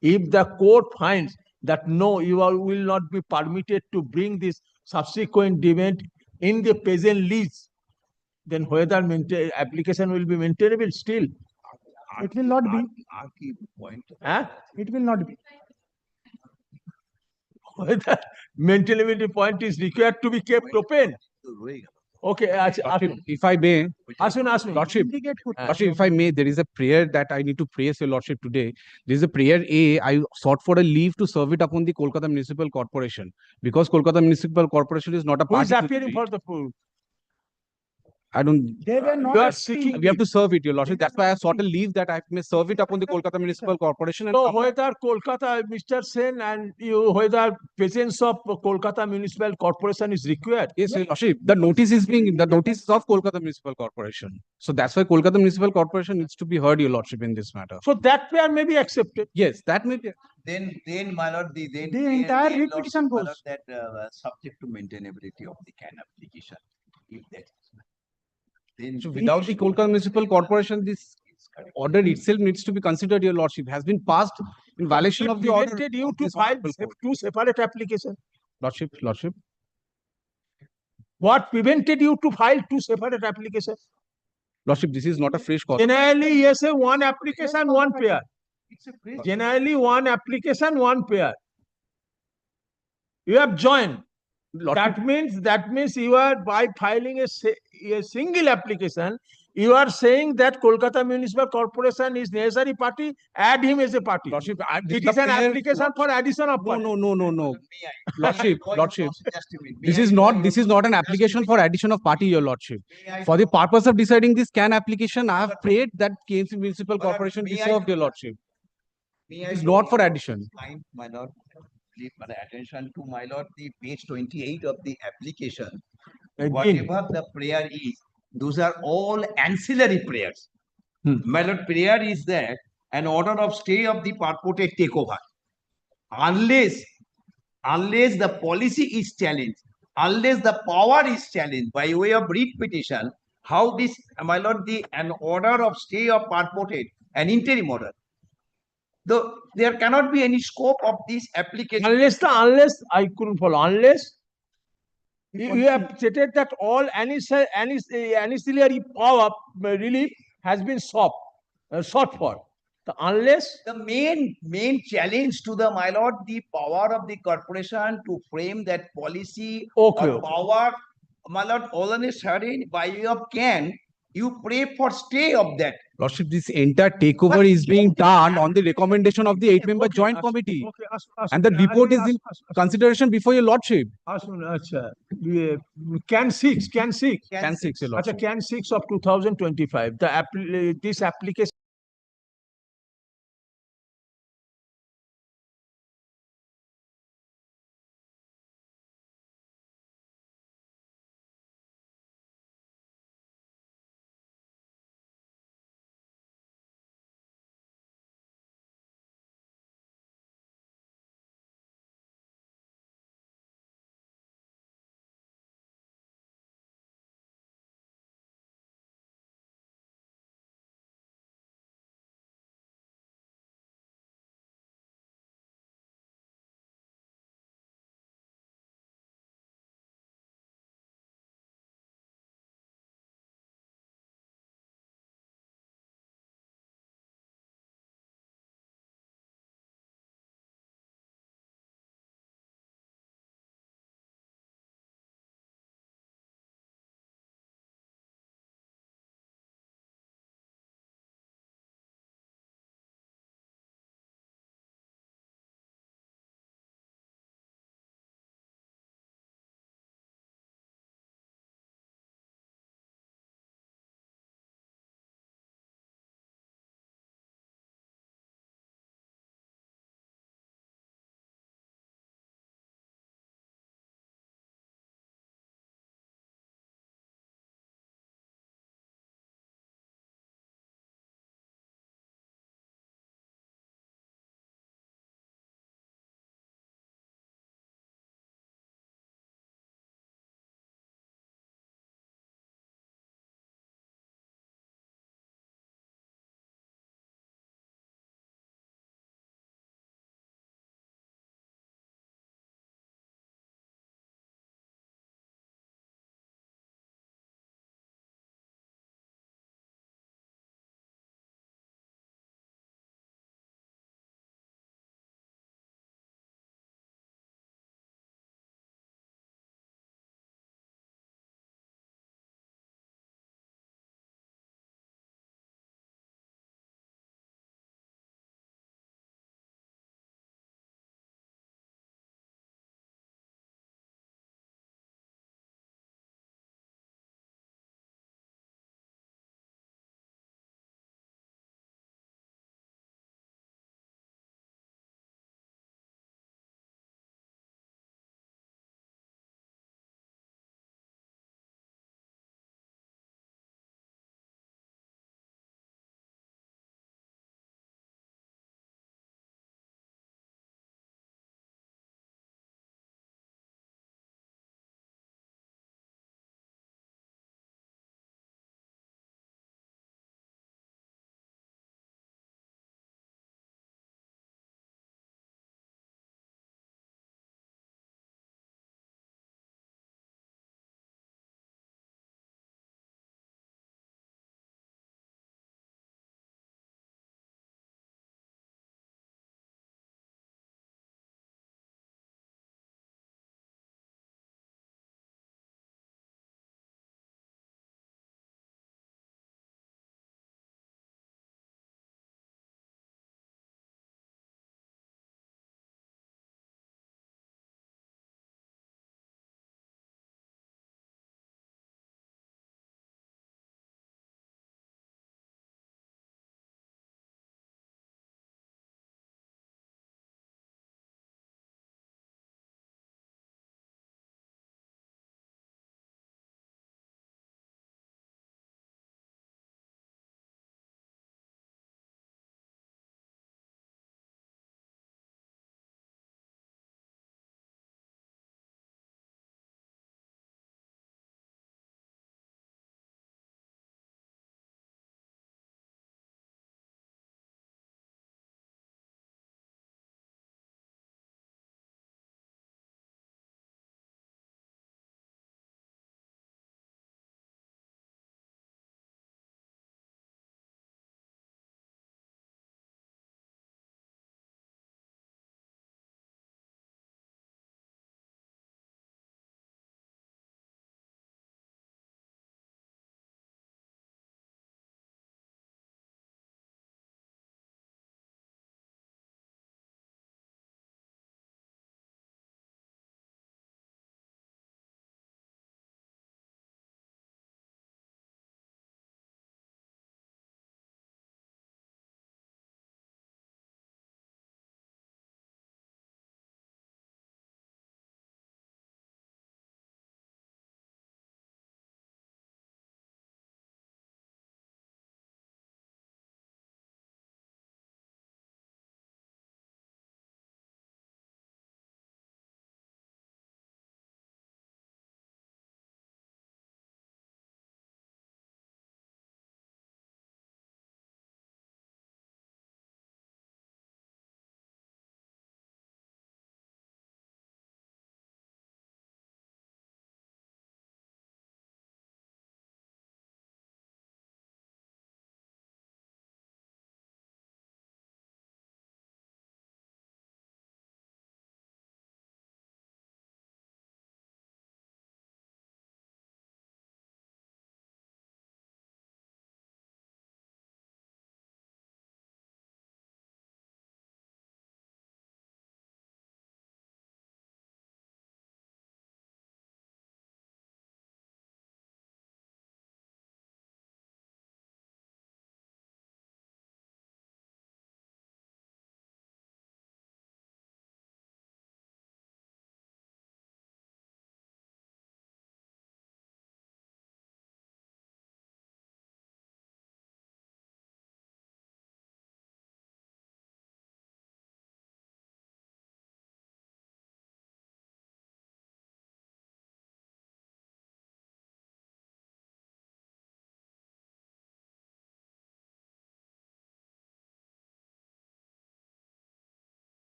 If the court finds that no, you will not be permitted to bring this subsequent event in the present lease, then whether application will be maintainable still. It will not be. Huh? It will not be. Whether maintainability point is required to be kept open. Okay, If I may, Lordship, if I may, there is a prayer that I need to praise your Lordship today. There is a prayer A. I sought for a leave to serve it upon the Kolkata Municipal Corporation because Kolkata Municipal Corporation is not a who party. is appearing for the pool? I don't. They were not. You are seeking. We have to serve it, your Lordship. That's why I sought a leave that I may serve it upon the Kolkata Municipal Corporation. And So whether Kolkata, Mr. Sen, and you, whether presence of Kolkata Municipal Corporation is required? Yes, your Lordship. The notice is of Kolkata Municipal Corporation. So that's why Kolkata Municipal Corporation needs to be heard, your Lordship, in this matter. So that prayer may be accepted. Yes, that may be. Then, my lord, the entire writ petition goes. That subject to maintainability of the CAN application. If that is then So without the Kolkata Municipal Corporation, this order itself needs to be considered, your Lordship. Has been passed in violation of the order. Prevented you of to this file honorable court. two separate applications. Lordship. What prevented you to file two separate applications? Lordship, this is not a fresh cause. Generally, yes, one application, one pair. it's a great. Generally, one application, one pair. You have joined. That means you are, by filing a single application, you are saying that Kolkata Municipal Corporation is necessary party, add him as a party. Lordship, It is an application for addition of party. No. Lordship, Just a minute. this is not an application for addition of party, your Lordship. For the purpose of deciding this CAN application, I have prayed that KMC Municipal Corporation be served, your Lordship. It is not for addition. My lord, please my attention to my lord, the page 28 of the application. Whatever the prayer is, those are all ancillary prayers. My lord, prayer is that an order of stay of the purported takeover. Unless the policy is challenged, unless the power is challenged by way of writ petition, how this, my lord, an order of stay of purported, an interim order. Though there cannot be any scope of this application. Unless I couldn't follow. Unless you have stated that all ancillary power relief has been sought for. Unless the main challenge to the, my lord, the power of the corporation to frame that policy or power, my lord, all on a sudden by way of CAN, you pray for stay of that. Lordship, this entire takeover is being done on the recommendation of the 8-member joint committee. And the report is in consideration before your Lordship. CAN 6, Can 6, your Lordship. CAN 6 of 2025. This application